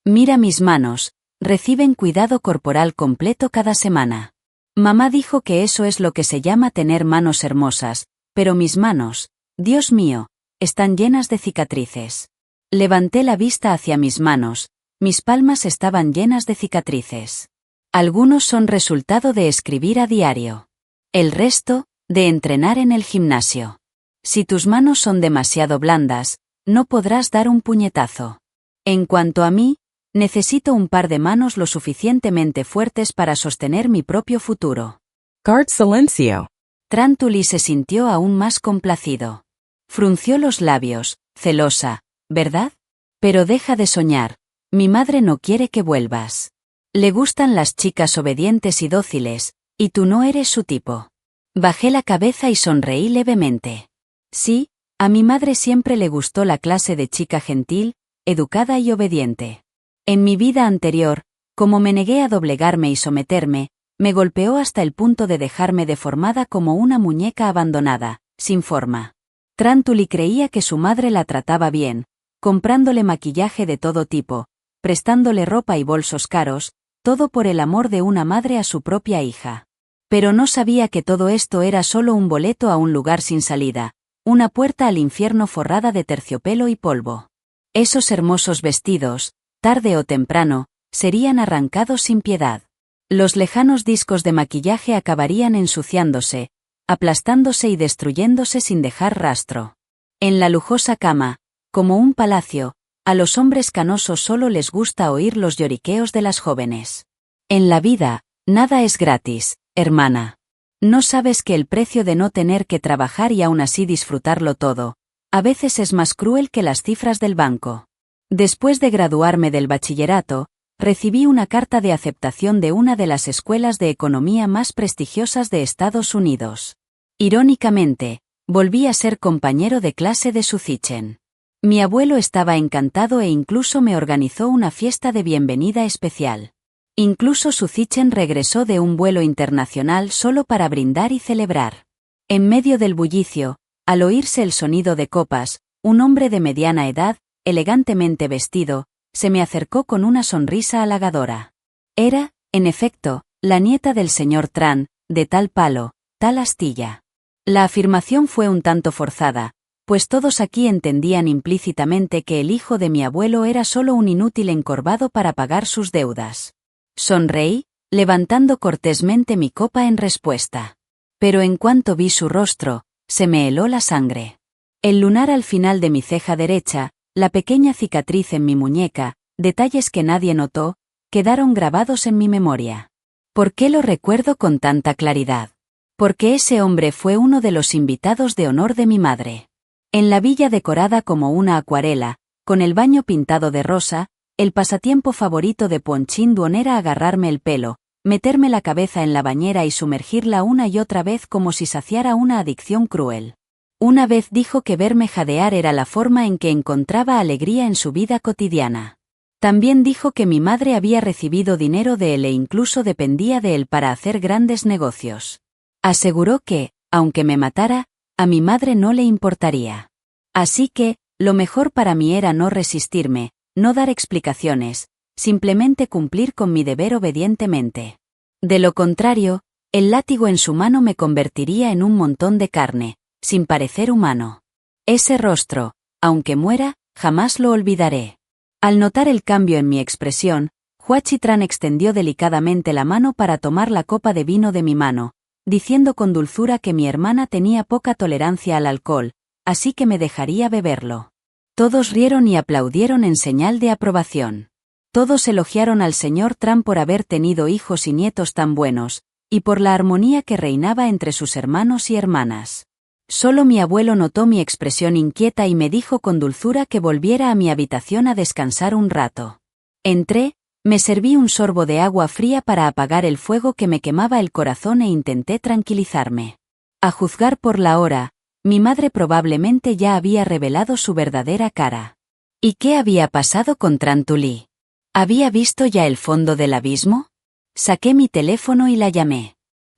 Speaker 1: Mira mis manos, reciben cuidado corporal completo cada semana. Mamá dijo que eso es lo que se llama tener manos hermosas, pero mis manos, Dios mío, están llenas de cicatrices. Levanté la vista hacia mis manos, mis palmas estaban llenas de cicatrices. Algunos son resultado de escribir a diario. El resto, de entrenar en el gimnasio. Si tus manos son demasiado blandas, no podrás dar un puñetazo. En cuanto a mí, necesito un par de manos lo suficientemente fuertes para sostener mi propio futuro.
Speaker 2: Guard silencio.
Speaker 1: Trantuli se sintió aún más complacido. Frunció los labios, celosa, ¿verdad? Pero deja de soñar, mi madre no quiere que vuelvas. Le gustan las chicas obedientes y dóciles, y tú no eres su tipo. Bajé la cabeza y sonreí levemente. Sí, a mi madre siempre le gustó la clase de chica gentil, educada y obediente. En mi vida anterior, como me negué a doblegarme y someterme, me golpeó hasta el punto de dejarme deformada como una muñeca abandonada, sin forma. Trantuli creía que su madre la trataba bien, comprándole maquillaje de todo tipo, prestándole ropa y bolsos caros, todo por el amor de una madre a su propia hija. Pero no sabía que todo esto era solo un boleto a un lugar sin salida, una puerta al infierno forrada de terciopelo y polvo. Esos hermosos vestidos, tarde o temprano, serían arrancados sin piedad. Los lejanos discos de maquillaje acabarían ensuciándose, aplastándose y destruyéndose sin dejar rastro. En la lujosa cama, como un palacio, a los hombres canosos solo les gusta oír los lloriqueos de las jóvenes. En la vida, nada es gratis, hermana. No sabes que el precio de no tener que trabajar y aún así disfrutarlo todo, a veces es más cruel que las cifras del banco. Después de graduarme del bachillerato, recibí una carta de aceptación de una de las escuelas de economía más prestigiosas de Estados Unidos. Irónicamente, volví a ser compañero de clase de Suzichen. Mi abuelo estaba encantado e incluso me organizó una fiesta de bienvenida especial. Incluso Suzichen regresó de un vuelo internacional solo para brindar y celebrar. En medio del bullicio, al oírse el sonido de copas, un hombre de mediana edad, elegantemente vestido, se me acercó con una sonrisa halagadora. Era, en efecto, la nieta del señor Tran, de tal palo, tal astilla. La afirmación fue un tanto forzada, pues todos aquí entendían implícitamente que el hijo de mi abuelo era solo un inútil encorvado para pagar sus deudas. Sonreí, levantando cortésmente mi copa en respuesta. Pero en cuanto vi su rostro, se me heló la sangre. El lunar al final de mi ceja derecha, la pequeña cicatriz en mi muñeca, detalles que nadie notó, quedaron grabados en mi memoria. ¿Por qué lo recuerdo con tanta claridad? Porque ese hombre fue uno de los invitados de honor de mi madre. En la villa decorada como una acuarela, con el baño pintado de rosa, el pasatiempo favorito de Ponchín Duon era agarrarme el pelo, meterme la cabeza en la bañera y sumergirla una y otra vez como si saciara una adicción cruel. Una vez dijo que verme jadear era la forma en que encontraba alegría en su vida cotidiana. También dijo que mi madre había recibido dinero de él e incluso dependía de él para hacer grandes negocios. Aseguró que, aunque me matara, a mi madre no le importaría. Así que, lo mejor para mí era no resistirme, no dar explicaciones, simplemente cumplir con mi deber obedientemente. De lo contrario, el látigo en su mano me convertiría en un montón de carne, sin parecer humano. Ese rostro, aunque muera, jamás lo olvidaré. Al notar el cambio en mi expresión, Huachitran extendió delicadamente la mano para tomar la copa de vino de mi mano, diciendo con dulzura que mi hermana tenía poca tolerancia al alcohol, así que me dejaría beberlo. Todos rieron y aplaudieron en señal de aprobación. Todos elogiaron al señor Tran por haber tenido hijos y nietos tan buenos, y por la armonía que reinaba entre sus hermanos y hermanas. Solo mi abuelo notó mi expresión inquieta y me dijo con dulzura que volviera a mi habitación a descansar un rato. Entré, me serví un sorbo de agua fría para apagar el fuego que me quemaba el corazón e intenté tranquilizarme. A juzgar por la hora, mi madre probablemente ya había revelado su verdadera cara. ¿Y qué había pasado con Trantuli? ¿Había visto ya el fondo del abismo? Saqué mi teléfono y la llamé.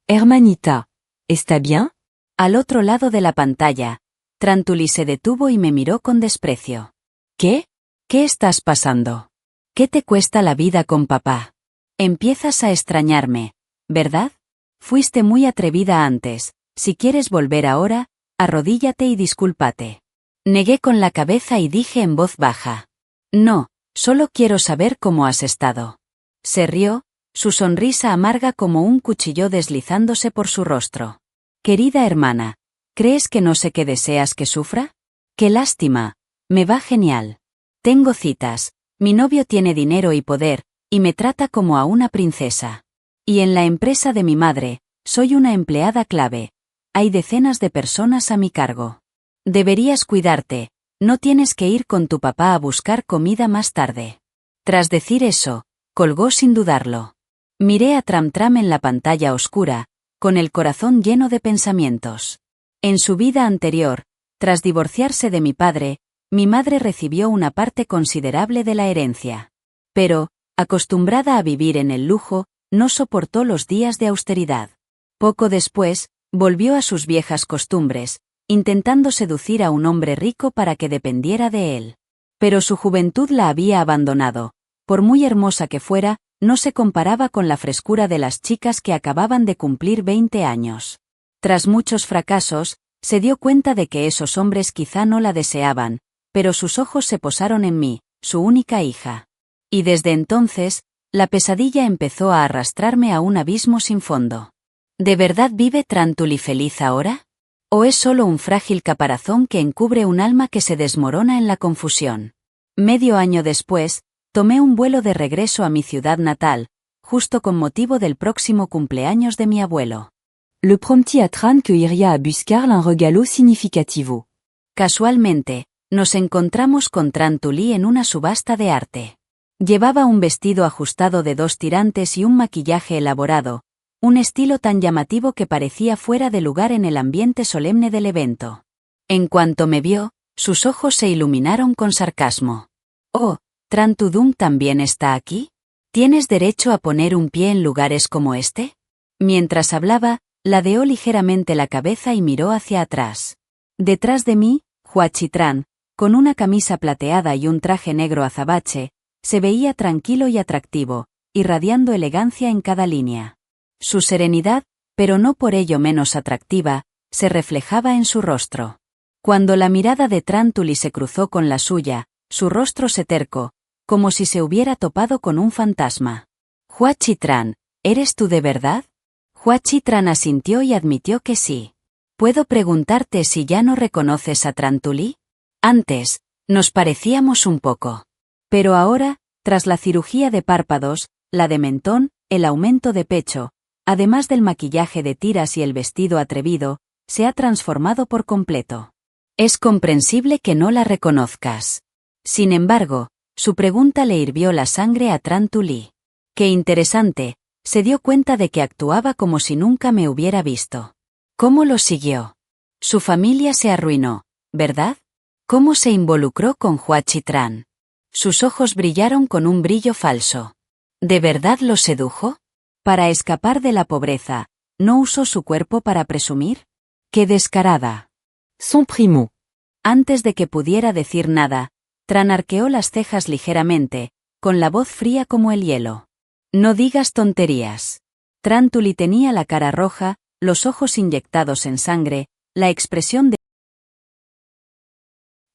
Speaker 2: Hermanita, ¿está bien?
Speaker 1: Al otro lado de la pantalla, Trantuli se detuvo y me miró con desprecio. ¿Qué? ¿Qué estás pasando? ¿Qué te cuesta la vida con papá? Empiezas a extrañarme, ¿verdad? Fuiste muy atrevida antes, si quieres volver ahora, arrodíllate y discúlpate. Negué con la cabeza y dije en voz baja. No, solo quiero saber cómo has estado. Se rió, su sonrisa amarga como un cuchillo deslizándose por su rostro. Querida hermana, ¿crees que no sé qué deseas que sufra? ¡Qué lástima! Me va genial. Tengo citas, mi novio tiene dinero y poder, y me trata como a una princesa. Y en la empresa de mi madre, soy una empleada clave. Hay decenas de personas a mi cargo. Deberías cuidarte, no tienes que ir con tu papá a buscar comida más tarde. Tras decir eso, colgó sin dudarlo. Miré a Tram Tram en la pantalla oscura, con el corazón lleno de pensamientos. En su vida anterior, tras divorciarse de mi padre, mi madre recibió una parte considerable de la herencia. Pero, acostumbrada a vivir en el lujo, no soportó los días de austeridad. Poco después, volvió a sus viejas costumbres, intentando seducir a un hombre rico para que dependiera de él. Pero su juventud la había abandonado. Por muy hermosa que fuera, no se comparaba con la frescura de las chicas que acababan de cumplir 20 años. Tras muchos fracasos, se dio cuenta de que esos hombres quizá no la deseaban, pero sus ojos se posaron en mí, su única hija. Y desde entonces, la pesadilla empezó a arrastrarme a un abismo sin fondo. ¿De verdad vive Trantuli feliz ahora? ¿O es solo un frágil caparazón que encubre un alma que se desmorona en la confusión? Medio año después, tomé un vuelo de regreso a mi ciudad natal, justo con motivo del próximo cumpleaños de mi abuelo.
Speaker 2: Le promptit à Tran que iría a buscarle un regalo significativo.
Speaker 1: Casualmente, nos encontramos con Trantuli en una subasta de arte. Llevaba un vestido ajustado de 2 tirantes y un maquillaje elaborado, un estilo tan llamativo que parecía fuera de lugar en el ambiente solemne del evento. En cuanto me vio, sus ojos se iluminaron con sarcasmo. «Oh, ¿Trantudung también está aquí? ¿Tienes derecho a poner un pie en lugares como este?» Mientras hablaba, ladeó ligeramente la cabeza y miró hacia atrás. Detrás de mí, Huachitran, con una camisa plateada y un traje negro azabache, se veía tranquilo y atractivo, irradiando elegancia en cada línea. Su serenidad, pero no por ello menos atractiva, se reflejaba en su rostro. Cuando la mirada de Trantuli se cruzó con la suya, su rostro se tercó, como si se hubiera topado con un fantasma. «Huachitran, ¿eres tú de verdad?» Huachitran asintió y admitió que sí. «¿Puedo preguntarte si ya no reconoces a Trantuli? Antes, nos parecíamos un poco. Pero ahora, tras la cirugía de párpados, la de mentón, el aumento de pecho, además del maquillaje de tiras y el vestido atrevido, se ha transformado por completo. Es comprensible que no la reconozcas». Sin embargo, su pregunta le hirvió la sangre a Trantuli. Qué interesante, se dio cuenta de que actuaba como si nunca me hubiera visto. ¿Cómo lo siguió? Su familia se arruinó, ¿verdad? ¿Cómo se involucró con Hua Chitran? Sus ojos brillaron con un brillo falso. ¿De verdad lo sedujo? Para escapar de la pobreza, ¿no usó su cuerpo para presumir? ¡Qué descarada!
Speaker 2: Son primo.
Speaker 1: Antes de que pudiera decir nada, Tran arqueó las cejas ligeramente, con la voz fría como el hielo. No digas tonterías. Tran Tuli tenía la cara roja, los ojos inyectados en sangre, la expresión de...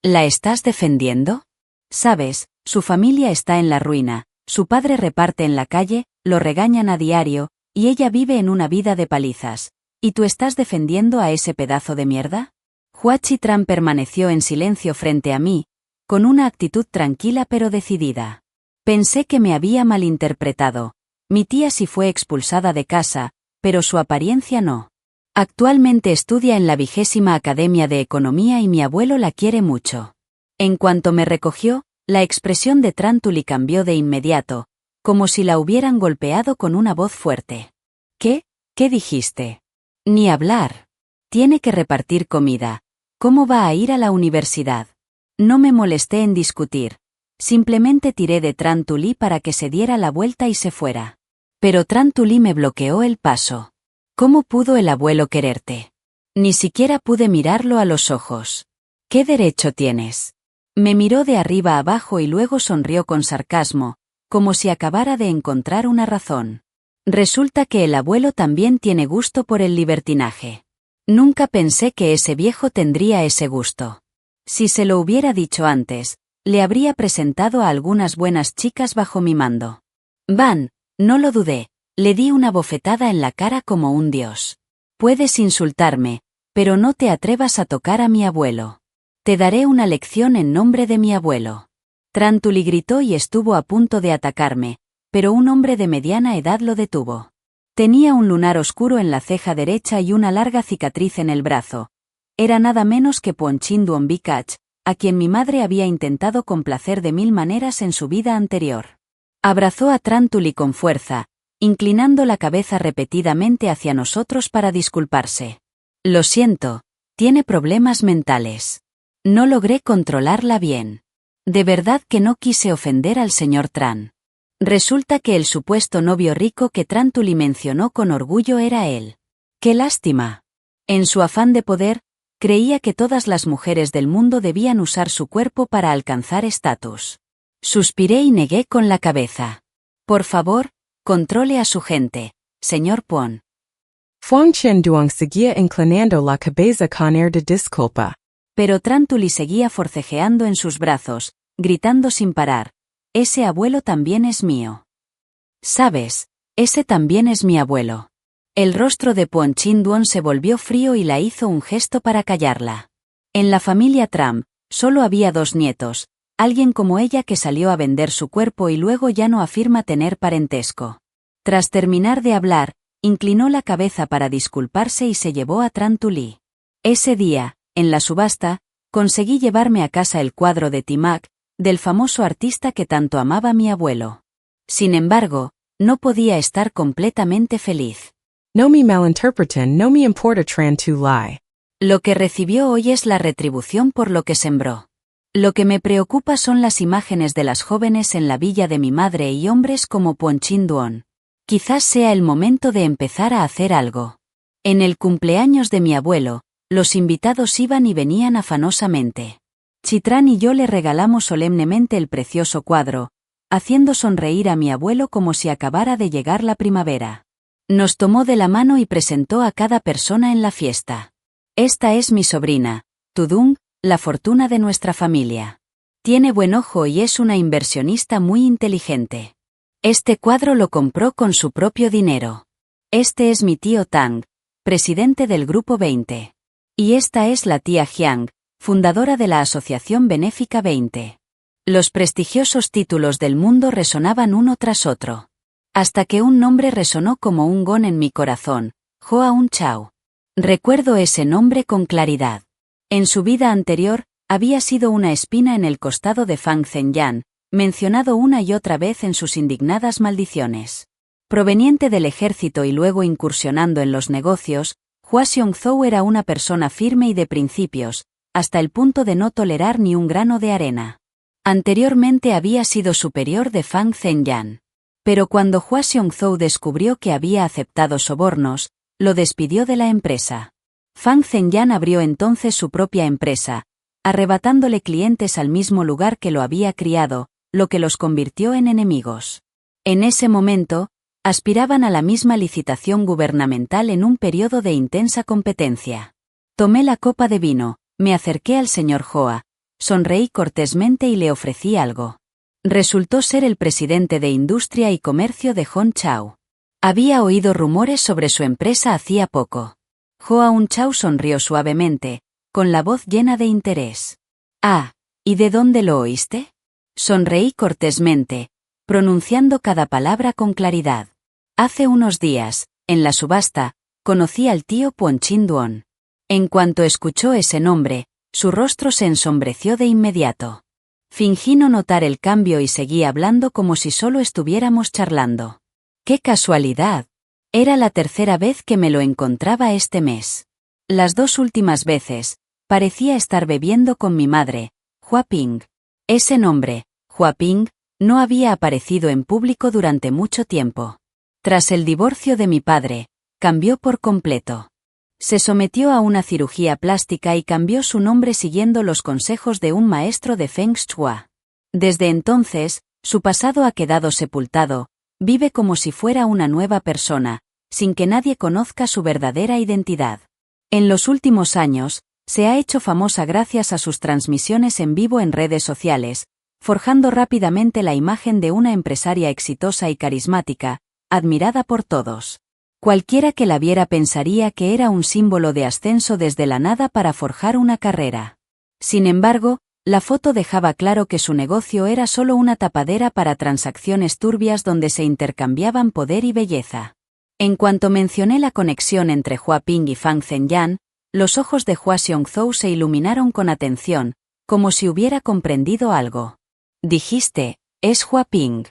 Speaker 1: ¿La estás defendiendo? Sabes, su familia está en la ruina, su padre reparte en la calle, lo regañan a diario, y ella vive en una vida de palizas. ¿Y tú estás defendiendo a ese pedazo de mierda? Hua Chitran permaneció en silencio frente a mí, con una actitud tranquila pero decidida. Pensé que me había malinterpretado. Mi tía sí fue expulsada de casa, pero su apariencia no. Actualmente estudia en la 20ª Academia de Economía y mi abuelo la quiere mucho. En cuanto me recogió, la expresión de Tran Tuli cambió de inmediato, como si la hubieran golpeado con una voz fuerte. ¿Qué? ¿Qué dijiste? Ni hablar. Tiene que repartir comida. ¿Cómo va a ir a la universidad? No me molesté en discutir. Simplemente tiré de Tran Tuli para que se diera la vuelta y se fuera. Pero Tran Tuli me bloqueó el paso. ¿Cómo pudo el abuelo quererte? Ni siquiera pude mirarlo a los ojos. ¿Qué derecho tienes? Me miró de arriba abajo y luego sonrió con sarcasmo, como si acabara de encontrar una razón. Resulta que el abuelo también tiene gusto por el libertinaje. Nunca pensé que ese viejo tendría ese gusto. Si se lo hubiera dicho antes, le habría presentado a algunas buenas chicas bajo mi mando. Van, no lo dudé, le di una bofetada en la cara como un dios. Puedes insultarme, pero no te atrevas a tocar a mi abuelo. Te daré una lección en nombre de mi abuelo. Tran Tuli gritó y estuvo a punto de atacarme, pero un hombre de mediana edad lo detuvo. Tenía un lunar oscuro en la ceja derecha y una larga cicatriz en el brazo. Era nada menos que Ponchin Duombikach, a quien mi madre había intentado complacer de 1000 maneras en su vida anterior. Abrazó a Tran Tuli con fuerza, inclinando la cabeza repetidamente hacia nosotros para disculparse. Lo siento, tiene problemas mentales. No logré controlarla bien. De verdad que no quise ofender al señor Tran. Resulta que el supuesto novio rico que Tran Tuli mencionó con orgullo era él. ¡Qué lástima! En su afán de poder, creía que todas las mujeres del mundo debían usar su cuerpo para alcanzar estatus. Suspiré y negué con la cabeza. Por favor, controle a su gente, señor Puan.
Speaker 3: Fuang Chen Duong seguía inclinando la cabeza con air de disculpa.
Speaker 1: Pero Tran Tuli seguía forcejeando en sus brazos, gritando sin parar. Ese abuelo también es mío. ¿Sabes? Ese también es mi abuelo. El rostro de Ponchin Duong se volvió frío y la hizo un gesto para callarla. En la familia Tram, solo había 2 nietos, alguien como ella que salió a vender su cuerpo y luego ya no afirma tener parentesco. Tras terminar de hablar, inclinó la cabeza para disculparse y se llevó a Tran Tuli. Ese día, en la subasta, conseguí llevarme a casa el cuadro de Timac, del famoso artista que tanto amaba mi abuelo. Sin embargo, no podía estar completamente feliz.
Speaker 3: No me malinterpreten, no me importa Tran Tuli.
Speaker 1: Lo que recibió hoy es la retribución por lo que sembró. Lo que me preocupa son las imágenes de las jóvenes en la villa de mi madre y hombres como Ponchin Duong. Quizás sea el momento de empezar a hacer algo. En el cumpleaños de mi abuelo, los invitados iban y venían afanosamente. Chitran y yo le regalamos solemnemente el precioso cuadro, haciendo sonreír a mi abuelo como si acabara de llegar la primavera. Nos tomó de la mano y presentó a cada persona en la fiesta. Esta es mi sobrina, Tudung, la fortuna de nuestra familia. Tiene buen ojo y es una inversionista muy inteligente. Este cuadro lo compró con su propio dinero. Este es mi tío Tang, presidente del Grupo 20. Y esta es la tía Jiang, fundadora de la Asociación Benéfica 20. Los prestigiosos títulos del mundo resonaban uno tras otro. Hasta que un nombre resonó como un gong en mi corazón, Hoa Un Chao. Recuerdo ese nombre con claridad. En su vida anterior, había sido una espina en el costado de Fang Zhenyan, mencionado una y otra vez en sus indignadas maldiciones. Proveniente del ejército y luego incursionando en los negocios, Hua Xiongzhou era una persona firme y de principios, hasta el punto de no tolerar ni un grano de arena. Anteriormente había sido superior de Fang Zhenyan. Pero cuando Hua Xiongzhou descubrió que había aceptado sobornos, lo despidió de la empresa. Fang Zhenyan abrió entonces su propia empresa, arrebatándole clientes al mismo lugar que lo había criado, lo que los convirtió en enemigos. En ese momento, aspiraban a la misma licitación gubernamental en un periodo de intensa competencia. Tomé la copa de vino, me acerqué al señor Hua, sonreí cortésmente y le ofrecí algo. Resultó ser el presidente de Industria y Comercio de Hongqiao. Había oído rumores sobre su empresa hacía poco. Hua Hongqiao sonrió suavemente, con la voz llena de interés. Ah, ¿y de dónde lo oíste? Sonreí cortésmente, pronunciando cada palabra con claridad. Hace unos días, en la subasta, conocí al tío Puonchin Duan. En cuanto escuchó ese nombre, su rostro se ensombreció de inmediato. Fingí no notar el cambio y seguí hablando como si solo estuviéramos charlando. ¡Qué casualidad! Era la tercera vez que me lo encontraba este mes. Las 2 últimas veces, parecía estar bebiendo con mi madre, Hua Ping. Ese nombre, Hua Ping, no había aparecido en público durante mucho tiempo. Tras el divorcio de mi padre, cambió por completo. Se sometió a una cirugía plástica y cambió su nombre siguiendo los consejos de un maestro de Feng Shui. Desde entonces, su pasado ha quedado sepultado, vive como si fuera una nueva persona, sin que nadie conozca su verdadera identidad. En los últimos años, se ha hecho famosa gracias a sus transmisiones en vivo en redes sociales, forjando rápidamente la imagen de una empresaria exitosa y carismática, admirada por todos. Cualquiera que la viera pensaría que era un símbolo de ascenso desde la nada para forjar una carrera. Sin embargo, la foto dejaba claro que su negocio era solo una tapadera para transacciones turbias donde se intercambiaban poder y belleza. En cuanto mencioné la conexión entre Hua Ping y Fang Zhenyan, los ojos de Hua Xiongzhou se iluminaron con atención, como si hubiera comprendido algo. Dijiste, ¿es Hua Ping?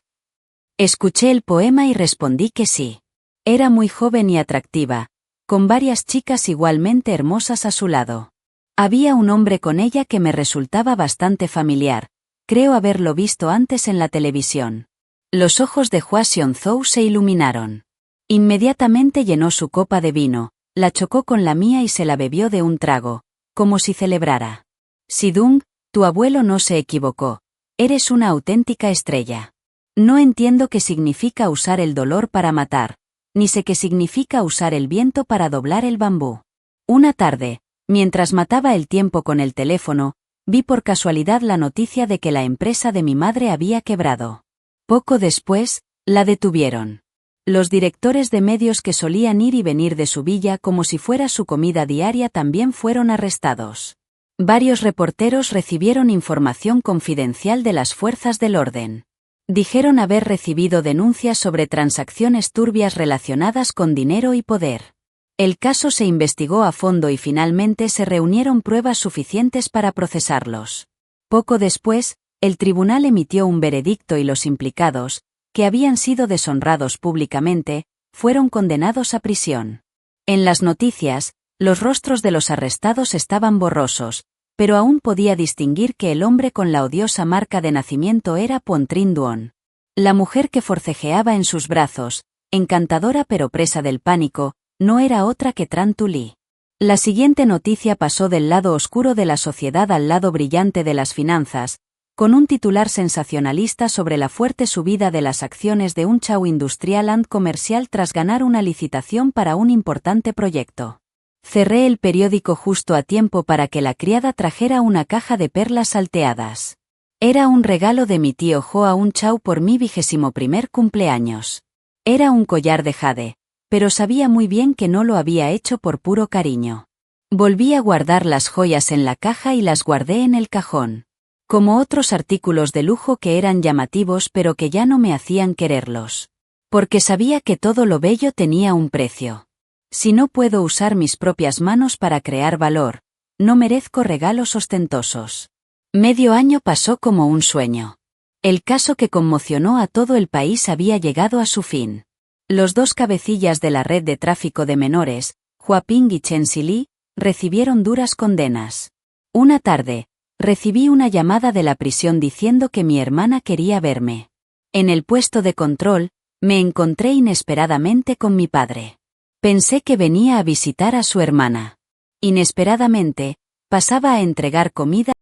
Speaker 1: Escuché el poema y respondí que sí. Era muy joven y atractiva, con varias chicas igualmente hermosas a su lado. Había un hombre con ella que me resultaba bastante familiar, creo haberlo visto antes en la televisión. Los ojos de Hua Xiongzhou se iluminaron. Inmediatamente llenó su copa de vino, la chocó con la mía y se la bebió de un trago, como si celebrara. Sidung, tu abuelo no se equivocó, eres una auténtica estrella. No entiendo qué significa usar el dolor para matar, ni sé qué significa usar el viento para doblar el bambú. Una tarde, mientras mataba el tiempo con el teléfono, vi por casualidad la noticia de que la empresa de mi madre había quebrado. Poco después, la detuvieron. Los directores de medios que solían ir y venir de su villa como si fuera su comida diaria también fueron arrestados. Varios reporteros recibieron información confidencial de las fuerzas del orden. Dijeron haber recibido denuncias sobre transacciones turbias relacionadas con dinero y poder. El caso se investigó a fondo y finalmente se reunieron pruebas suficientes para procesarlos. Poco después, el tribunal emitió un veredicto y los implicados, que habían sido deshonrados públicamente, fueron condenados a prisión. En las noticias, los rostros de los arrestados estaban borrosos, pero aún podía distinguir que el hombre con la odiosa marca de nacimiento era Puonchin Duan. La mujer que forcejeaba en sus brazos, encantadora pero presa del pánico, no era otra que Tran Tu Li. La siguiente noticia pasó del lado oscuro de la sociedad al lado brillante de las finanzas, con un titular sensacionalista sobre la fuerte subida de las acciones de Hongqiao Industrial and Comercial tras ganar una licitación para un importante proyecto. Cerré el periódico justo a tiempo para que la criada trajera una caja de perlas salteadas. Era un regalo de mi tío Hua Hongqiao por mi 21º cumpleaños. Era un collar de jade, pero sabía muy bien que no lo había hecho por puro cariño. Volví a guardar las joyas en la caja y las guardé en el cajón. Como otros artículos de lujo que eran llamativos pero que ya no me hacían quererlos. Porque sabía que todo lo bello tenía un precio. Si no puedo usar mis propias manos para crear valor, no merezco regalos ostentosos. Medio año pasó como un sueño. El caso que conmocionó a todo el país había llegado a su fin. Los 2 cabecillas de la red de tráfico de menores, Huaping y Chen Xili, recibieron duras condenas. Una tarde, recibí una llamada de la prisión diciendo que mi hermana quería verme. En el puesto de control, me encontré inesperadamente con mi padre. Pensé que venía a visitar a su hermana. Inesperadamente, pasaba a entregar comida.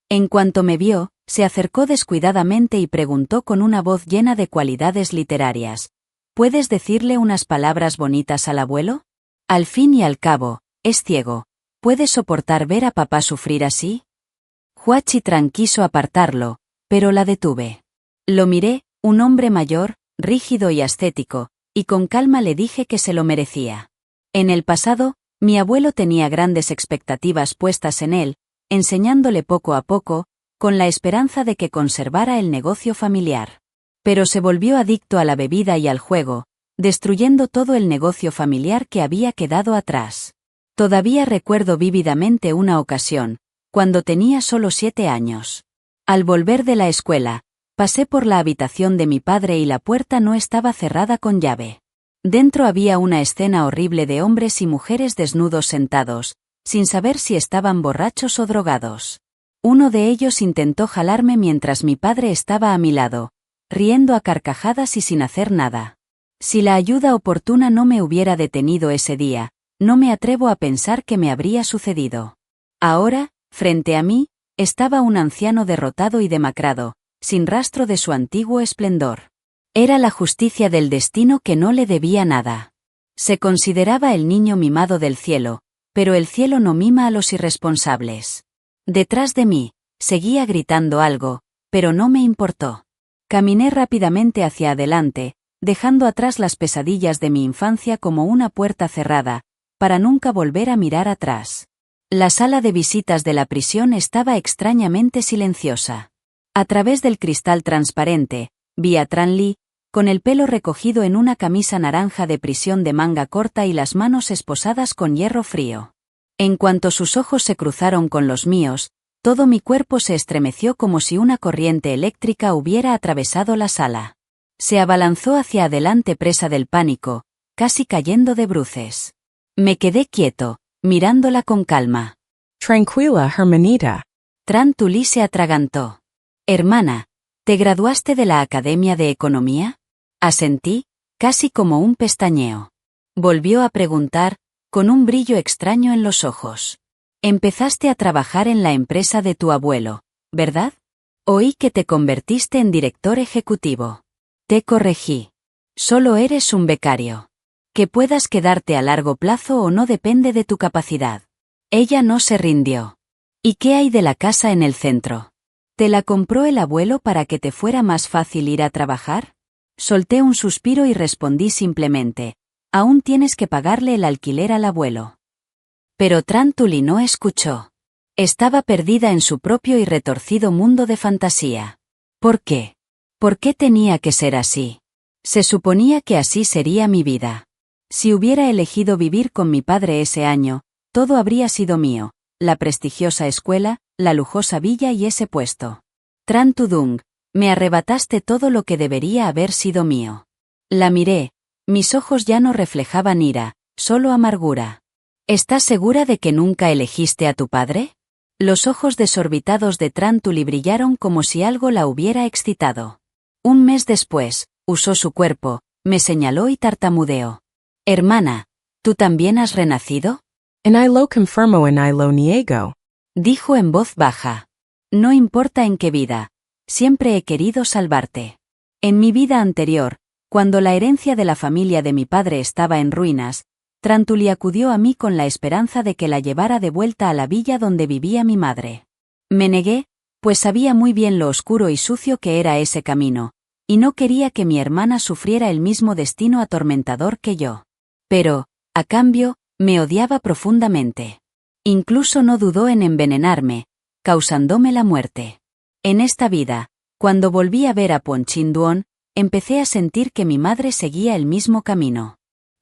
Speaker 1: En cuanto me vio, se acercó descuidadamente y preguntó con una voz llena de cualidades literarias: ¿puedes decirle unas palabras bonitas al abuelo? Al fin y al cabo, es ciego. ¿Puede soportar ver a papá sufrir así? Hua Chitran quiso apartarlo, pero la detuve. Lo miré, un hombre mayor, rígido y ascético, y con calma le dije que se lo merecía. En el pasado, mi abuelo tenía grandes expectativas puestas en él, enseñándole poco a poco, con la esperanza de que conservara el negocio familiar. Pero se volvió adicto a la bebida y al juego, destruyendo todo el negocio familiar que había quedado atrás. Todavía recuerdo vívidamente una ocasión, cuando tenía solo 7 años. Al volver de la escuela, pasé por la habitación de mi padre y la puerta no estaba cerrada con llave. Dentro había una escena horrible de hombres y mujeres desnudos sentados, sin saber si estaban borrachos o drogados. Uno de ellos intentó jalarme mientras mi padre estaba a mi lado, riendo a carcajadas y sin hacer nada. Si la ayuda oportuna no me hubiera detenido ese día, no me atrevo a pensar qué me habría sucedido. Ahora, frente a mí, estaba un anciano derrotado y demacrado, sin rastro de su antiguo esplendor. Era la justicia del destino que no le debía nada. Se consideraba el niño mimado del cielo, pero el cielo no mima a los irresponsables. Detrás de mí, seguía gritando algo, pero no me importó. Caminé rápidamente hacia adelante, dejando atrás las pesadillas de mi infancia como una puerta cerrada, para nunca volver a mirar atrás. La sala de visitas de la prisión estaba extrañamente silenciosa. A través del cristal transparente, vi a Tran Li, con el pelo recogido en una camisa naranja de prisión de manga corta y las manos esposadas con hierro frío. En cuanto sus ojos se cruzaron con los míos, todo mi cuerpo se estremeció como si una corriente eléctrica hubiera atravesado la sala. Se abalanzó hacia adelante presa del pánico, casi cayendo de bruces. Me quedé quieto, mirándola con calma.
Speaker 3: Tranquila, hermanita.
Speaker 1: Tran Tuli se atragantó. Hermana, ¿te graduaste de la Academia de Economía? Asentí, casi como un pestañeo. Volvió a preguntar, con un brillo extraño en los ojos. Empezaste a trabajar en la empresa de tu abuelo, ¿verdad? Oí que te convertiste en director ejecutivo. Te corregí. Solo eres un becario. Que puedas quedarte a largo plazo o no depende de tu capacidad. Ella no se rindió. ¿Y qué hay de la casa en el centro? ¿Te la compró el abuelo para que te fuera más fácil ir a trabajar? Solté un suspiro y respondí simplemente: aún tienes que pagarle el alquiler al abuelo. Pero Tran Tuli no escuchó. Estaba perdida en su propio y retorcido mundo de fantasía. ¿Por qué? ¿Por qué tenía que ser así? Se suponía que así sería mi vida. Si hubiera elegido vivir con mi padre ese año, todo habría sido mío: la prestigiosa escuela, la lujosa villa y ese puesto. Tran Tudung, me arrebataste todo lo que debería haber sido mío. La miré, mis ojos ya no reflejaban ira, solo amargura. ¿Estás segura de que nunca elegiste a tu padre? Los ojos desorbitados de Tran Tuli brillaron como si algo la hubiera excitado. Un mes después, usó su cuerpo, me señaló y tartamudeó. Hermana, ¿tú también has renacido?
Speaker 3: En I lo confirmo en I lo niego.
Speaker 1: Dijo en voz baja. No importa en qué vida, siempre he querido salvarte. En mi vida anterior, cuando la herencia de la familia de mi padre estaba en ruinas, Tran Tuli acudió a mí con la esperanza de que la llevara de vuelta a la villa donde vivía mi madre. Me negué, pues sabía muy bien lo oscuro y sucio que era ese camino, y no quería que mi hermana sufriera el mismo destino atormentador que yo. Pero, a cambio, me odiaba profundamente. Incluso no dudó en envenenarme, causándome la muerte. En esta vida, cuando volví a ver a Ponchin Duon, empecé a sentir que mi madre seguía el mismo camino.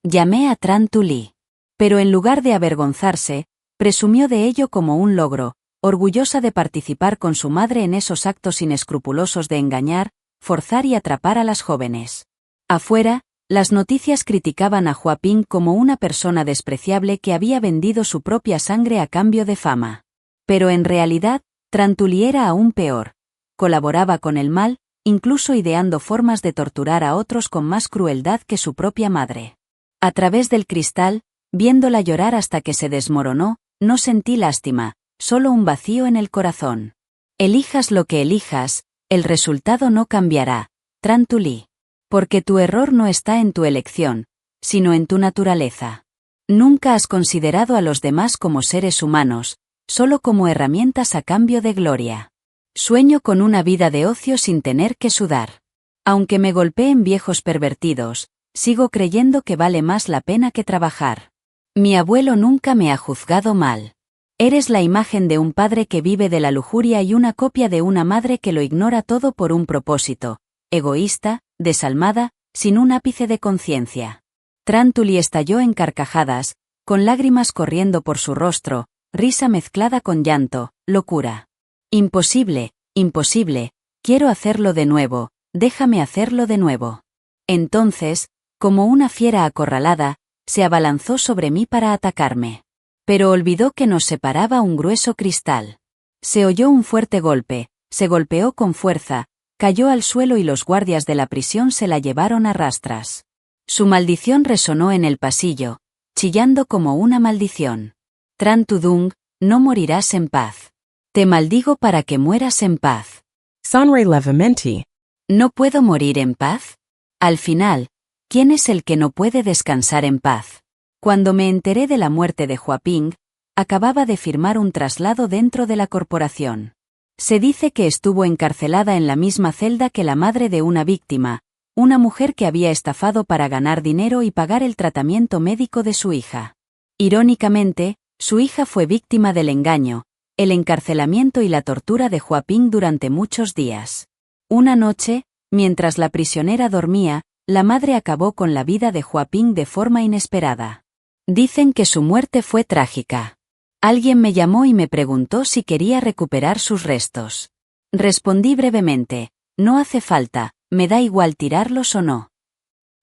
Speaker 1: Llamé a Tran Tuli. Pero en lugar de avergonzarse, presumió de ello como un logro, orgullosa de participar con su madre en esos actos inescrupulosos de engañar, forzar y atrapar a las jóvenes. Afuera, Las noticias criticaban a Huaping como una persona despreciable que había vendido su propia sangre a cambio de fama. Pero en realidad, Trantuli era aún peor. Colaboraba con el mal, incluso ideando formas de torturar a otros con más crueldad que su propia madre. A través del cristal, viéndola llorar hasta que se desmoronó, no sentí lástima, solo un vacío en el corazón. Elijas lo que elijas, el resultado no cambiará, Trantuli. Porque tu error no está en tu elección, sino en tu naturaleza. Nunca has considerado a los demás como seres humanos, solo como herramientas a cambio de gloria. Sueño con una vida de ocio sin tener que sudar. Aunque me golpeen viejos pervertidos, sigo creyendo que vale más la pena que trabajar. Mi abuelo nunca me ha juzgado mal. Eres la imagen de un padre que vive de la lujuria y una copia de una madre que lo ignora todo por un propósito, egoísta, desalmada, sin un ápice de conciencia. Trantuli estalló en carcajadas, con lágrimas corriendo por su rostro, risa mezclada con llanto, locura. Imposible, imposible, quiero hacerlo de nuevo, déjame hacerlo de nuevo. Entonces, como una fiera acorralada, se abalanzó sobre mí para atacarme. Pero olvidó que nos separaba un grueso cristal. Se oyó un fuerte golpe, se golpeó con fuerza, cayó al suelo y los guardias de la prisión se la llevaron a rastras. Su maldición resonó en el pasillo, chillando como una maldición. Trantudung, no morirás en paz. Te maldigo para que mueras en paz.
Speaker 3: Sonre levamenti.
Speaker 1: ¿No puedo morir en paz? Al final, ¿quién es el que no puede descansar en paz? Cuando me enteré de la muerte de Huaping, acababa de firmar un traslado dentro de la corporación. Se dice que estuvo encarcelada en la misma celda que la madre de una víctima, una mujer que había estafado para ganar dinero y pagar el tratamiento médico de su hija. Irónicamente, su hija fue víctima del engaño, el encarcelamiento y la tortura de Huaping durante muchos días. Una noche, mientras la prisionera dormía, la madre acabó con la vida de Huaping de forma inesperada. Dicen que su muerte fue trágica. Alguien me llamó y me preguntó si quería recuperar sus restos. Respondí brevemente, no hace falta, me da igual tirarlos o no.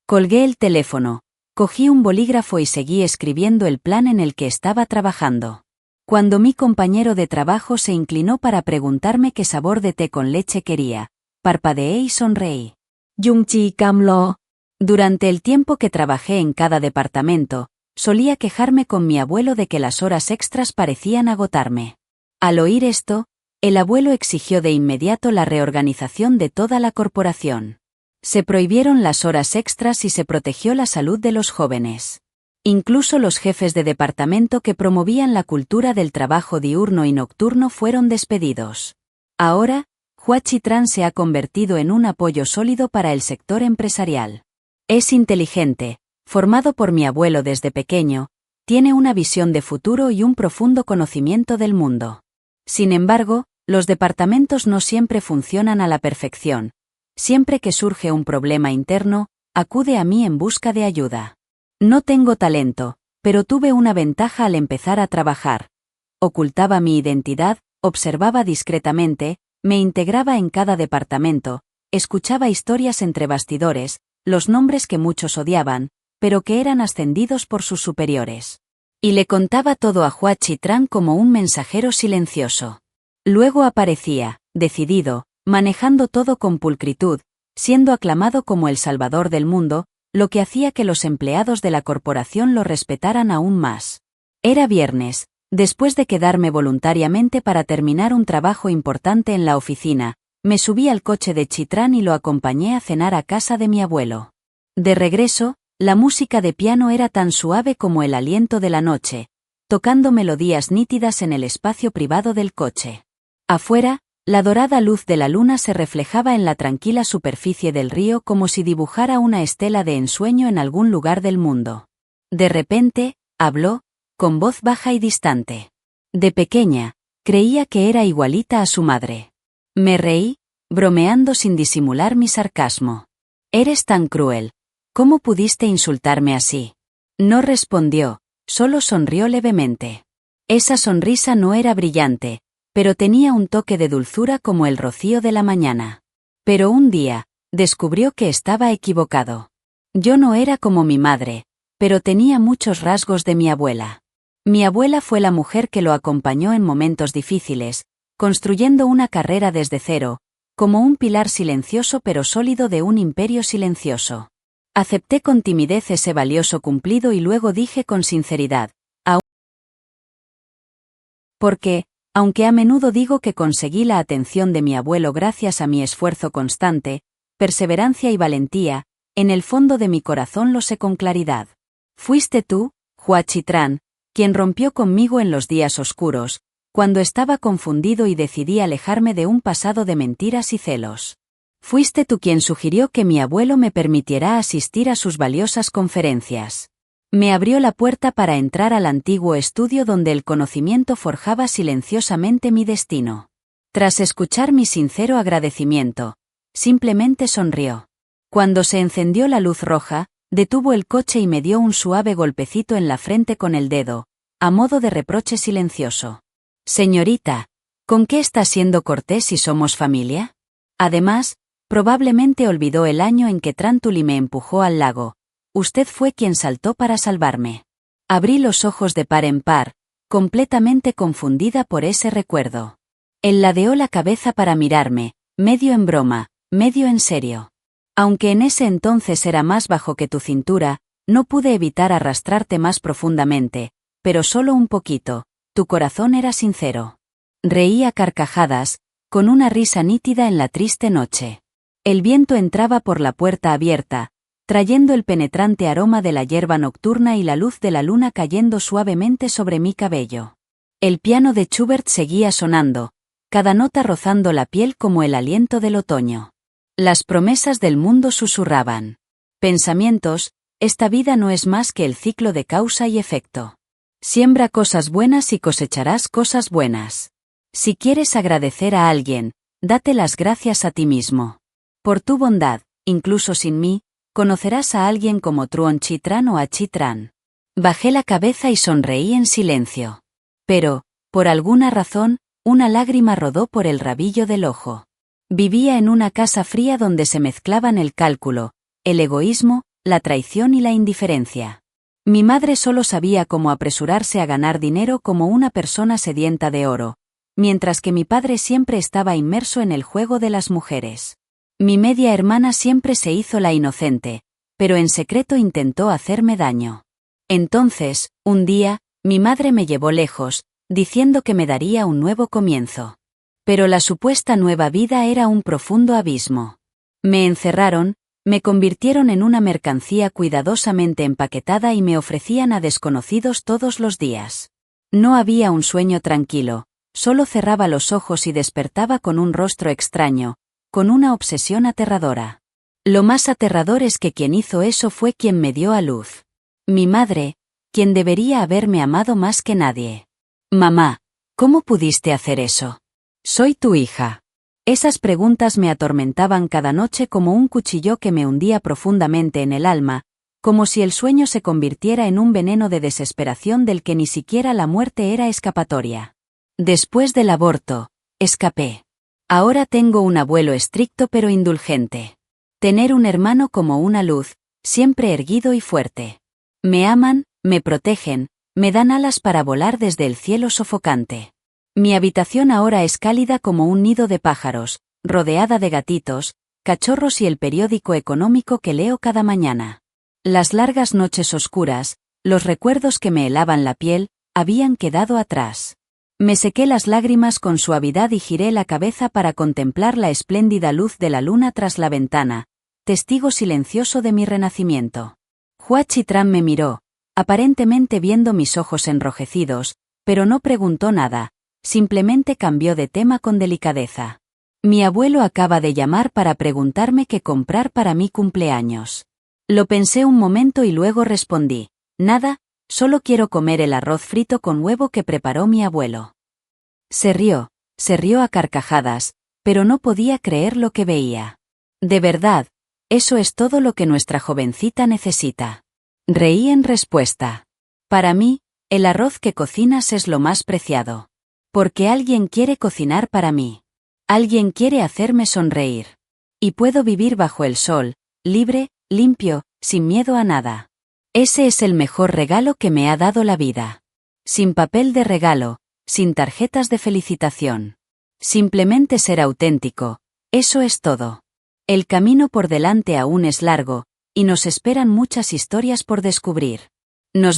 Speaker 1: Colgué el teléfono, cogí un bolígrafo y seguí escribiendo el plan en el que estaba trabajando. Cuando mi compañero de trabajo se inclinó para preguntarme qué sabor de té con leche quería, parpadeé y sonreí. Jungchi Kamlo. Durante el tiempo que trabajé en cada departamento, solía quejarme con mi abuelo de que las horas extras parecían agotarme. Al oír esto, el abuelo exigió de inmediato la reorganización de toda la corporación. Se prohibieron las horas extras y se protegió la salud de los jóvenes. Incluso los jefes de departamento que promovían la cultura del trabajo diurno y nocturno fueron despedidos. Ahora, Huachitran se ha convertido en un apoyo sólido para el sector empresarial. Es inteligente, formado por mi abuelo desde pequeño, tiene una visión de futuro y un profundo conocimiento del mundo. Sin embargo, los departamentos no siempre funcionan a la perfección. Siempre que surge un problema interno, acude a mí en busca de ayuda. No tengo talento, pero tuve una ventaja al empezar a trabajar. Ocultaba mi identidad, observaba discretamente, me integraba en cada departamento, escuchaba historias entre bastidores, los nombres que muchos odiaban, pero que eran ascendidos por sus superiores. Y le contaba todo a Huachitran como un mensajero silencioso. Luego aparecía, decidido, manejando todo con pulcritud, siendo aclamado como el salvador del mundo, lo que hacía que los empleados de la corporación lo respetaran aún más. Era viernes, después de quedarme voluntariamente para terminar un trabajo importante en la oficina, me subí al coche de Chitran y lo acompañé a cenar a casa de mi abuelo. De regreso, la música de piano era tan suave como el aliento de la noche, tocando melodías nítidas en el espacio privado del coche. Afuera, la dorada luz de la luna se reflejaba en la tranquila superficie del río como si dibujara una estela de ensueño en algún lugar del mundo. De repente, habló, con voz baja y distante. De pequeña, creía que era igualita a su madre. Me reí, bromeando sin disimular mi sarcasmo. «Eres tan cruel. ¿Cómo pudiste insultarme así?» No respondió, solo sonrió levemente. Esa sonrisa no era brillante, pero tenía un toque de dulzura como el rocío de la mañana. Pero un día, descubrió que estaba equivocado. Yo no era como mi madre, pero tenía muchos rasgos de mi abuela. Mi abuela fue la mujer que lo acompañó en momentos difíciles, construyendo una carrera desde cero, como un pilar silencioso pero sólido de un imperio silencioso. Acepté con timidez ese valioso cumplido y luego dije con sinceridad, porque, aunque a menudo digo que conseguí la atención de mi abuelo gracias a mi esfuerzo constante, perseverancia y valentía, en el fondo de mi corazón lo sé con claridad. Fuiste tú, Juachitran, quien rompió conmigo en los días oscuros, cuando estaba confundido y decidí alejarme de un pasado de mentiras y celos. Fuiste tú quien sugirió que mi abuelo me permitiera asistir a sus valiosas conferencias. Me abrió la puerta para entrar al antiguo estudio donde el conocimiento forjaba silenciosamente mi destino. Tras escuchar mi sincero agradecimiento, simplemente sonrió. Cuando se encendió la luz roja, detuvo el coche y me dio un suave golpecito en la frente con el dedo, a modo de reproche silencioso. Señorita, ¿con qué está siendo cortés si somos familia? Además, probablemente olvidó el año en que Trantuli me empujó al lago. Usted fue quien saltó para salvarme. Abrí los ojos de par en par, completamente confundida por ese recuerdo. Él ladeó la cabeza para mirarme, medio en broma, medio en serio. Aunque en ese entonces era más bajo que tu cintura, no pude evitar arrastrarte más profundamente, pero solo un poquito. Tu corazón era sincero. Reí a carcajadas, con una risa nítida en la triste noche. El viento entraba por la puerta abierta, trayendo el penetrante aroma de la hierba nocturna y la luz de la luna cayendo suavemente sobre mi cabello. El piano de Schubert seguía sonando, cada nota rozando la piel como el aliento del otoño. Las promesas del mundo susurraban. Pensamientos, esta vida no es más que el ciclo de causa y efecto. Siembra cosas buenas y cosecharás cosas buenas. Si quieres agradecer a alguien, date las gracias a ti mismo. Por tu bondad, incluso sin mí, conocerás a alguien como Truon Chitran o Achitran. Bajé la cabeza y sonreí en silencio. Pero, por alguna razón, una lágrima rodó por el rabillo del ojo. Vivía en una casa fría donde se mezclaban el cálculo, el egoísmo, la traición y la indiferencia. Mi madre solo sabía cómo apresurarse a ganar dinero como una persona sedienta de oro, mientras que mi padre siempre estaba inmerso en el juego de las mujeres. Mi media hermana siempre se hizo la inocente, pero en secreto intentó hacerme daño. Entonces, un día, mi madre me llevó lejos, diciendo que me daría un nuevo comienzo. Pero la supuesta nueva vida era un profundo abismo. Me encerraron, me convirtieron en una mercancía cuidadosamente empaquetada y me ofrecían a desconocidos todos los días. No había un sueño tranquilo, solo cerraba los ojos y despertaba con un rostro extraño, con una obsesión aterradora. Lo más aterrador es que quien hizo eso fue quien me dio a luz. Mi madre, quien debería haberme amado más que nadie. Mamá, ¿cómo pudiste hacer eso? Soy tu hija. Esas preguntas me atormentaban cada noche como un cuchillo que me hundía profundamente en el alma, como si el sueño se convirtiera en un veneno de desesperación del que ni siquiera la muerte era escapatoria. Después del aborto, escapé. Ahora tengo un abuelo estricto pero indulgente. Tener un hermano como una luz, siempre erguido y fuerte. Me aman, me protegen, me dan alas para volar desde el cielo sofocante. Mi habitación ahora es cálida como un nido de pájaros, rodeada de gatitos, cachorros y el periódico económico que leo cada mañana. Las largas noches oscuras, los recuerdos que me helaban la piel, habían quedado atrás. Me sequé las lágrimas con suavidad y giré la cabeza para contemplar la espléndida luz de la luna tras la ventana, testigo silencioso de mi renacimiento. Juachitran me miró, aparentemente viendo mis ojos enrojecidos, pero no preguntó nada. Simplemente cambió de tema con delicadeza. Mi abuelo acaba de llamar para preguntarme qué comprar para mi cumpleaños. Lo pensé un momento y luego respondí, nada, solo quiero comer el arroz frito con huevo que preparó mi abuelo. Se rió a carcajadas, pero no podía creer lo que veía. De verdad, eso es todo lo que nuestra jovencita necesita. Reí en respuesta. Para mí, el arroz que cocinas es lo más preciado. Porque alguien quiere cocinar para mí. Alguien quiere hacerme sonreír. Y puedo vivir bajo el sol, libre, limpio, sin miedo a nada. Ese es el mejor regalo que me ha dado la vida. Sin papel de regalo, sin tarjetas de felicitación. Simplemente ser auténtico, eso es todo. El camino por delante aún es largo, y nos esperan muchas historias por descubrir. Nos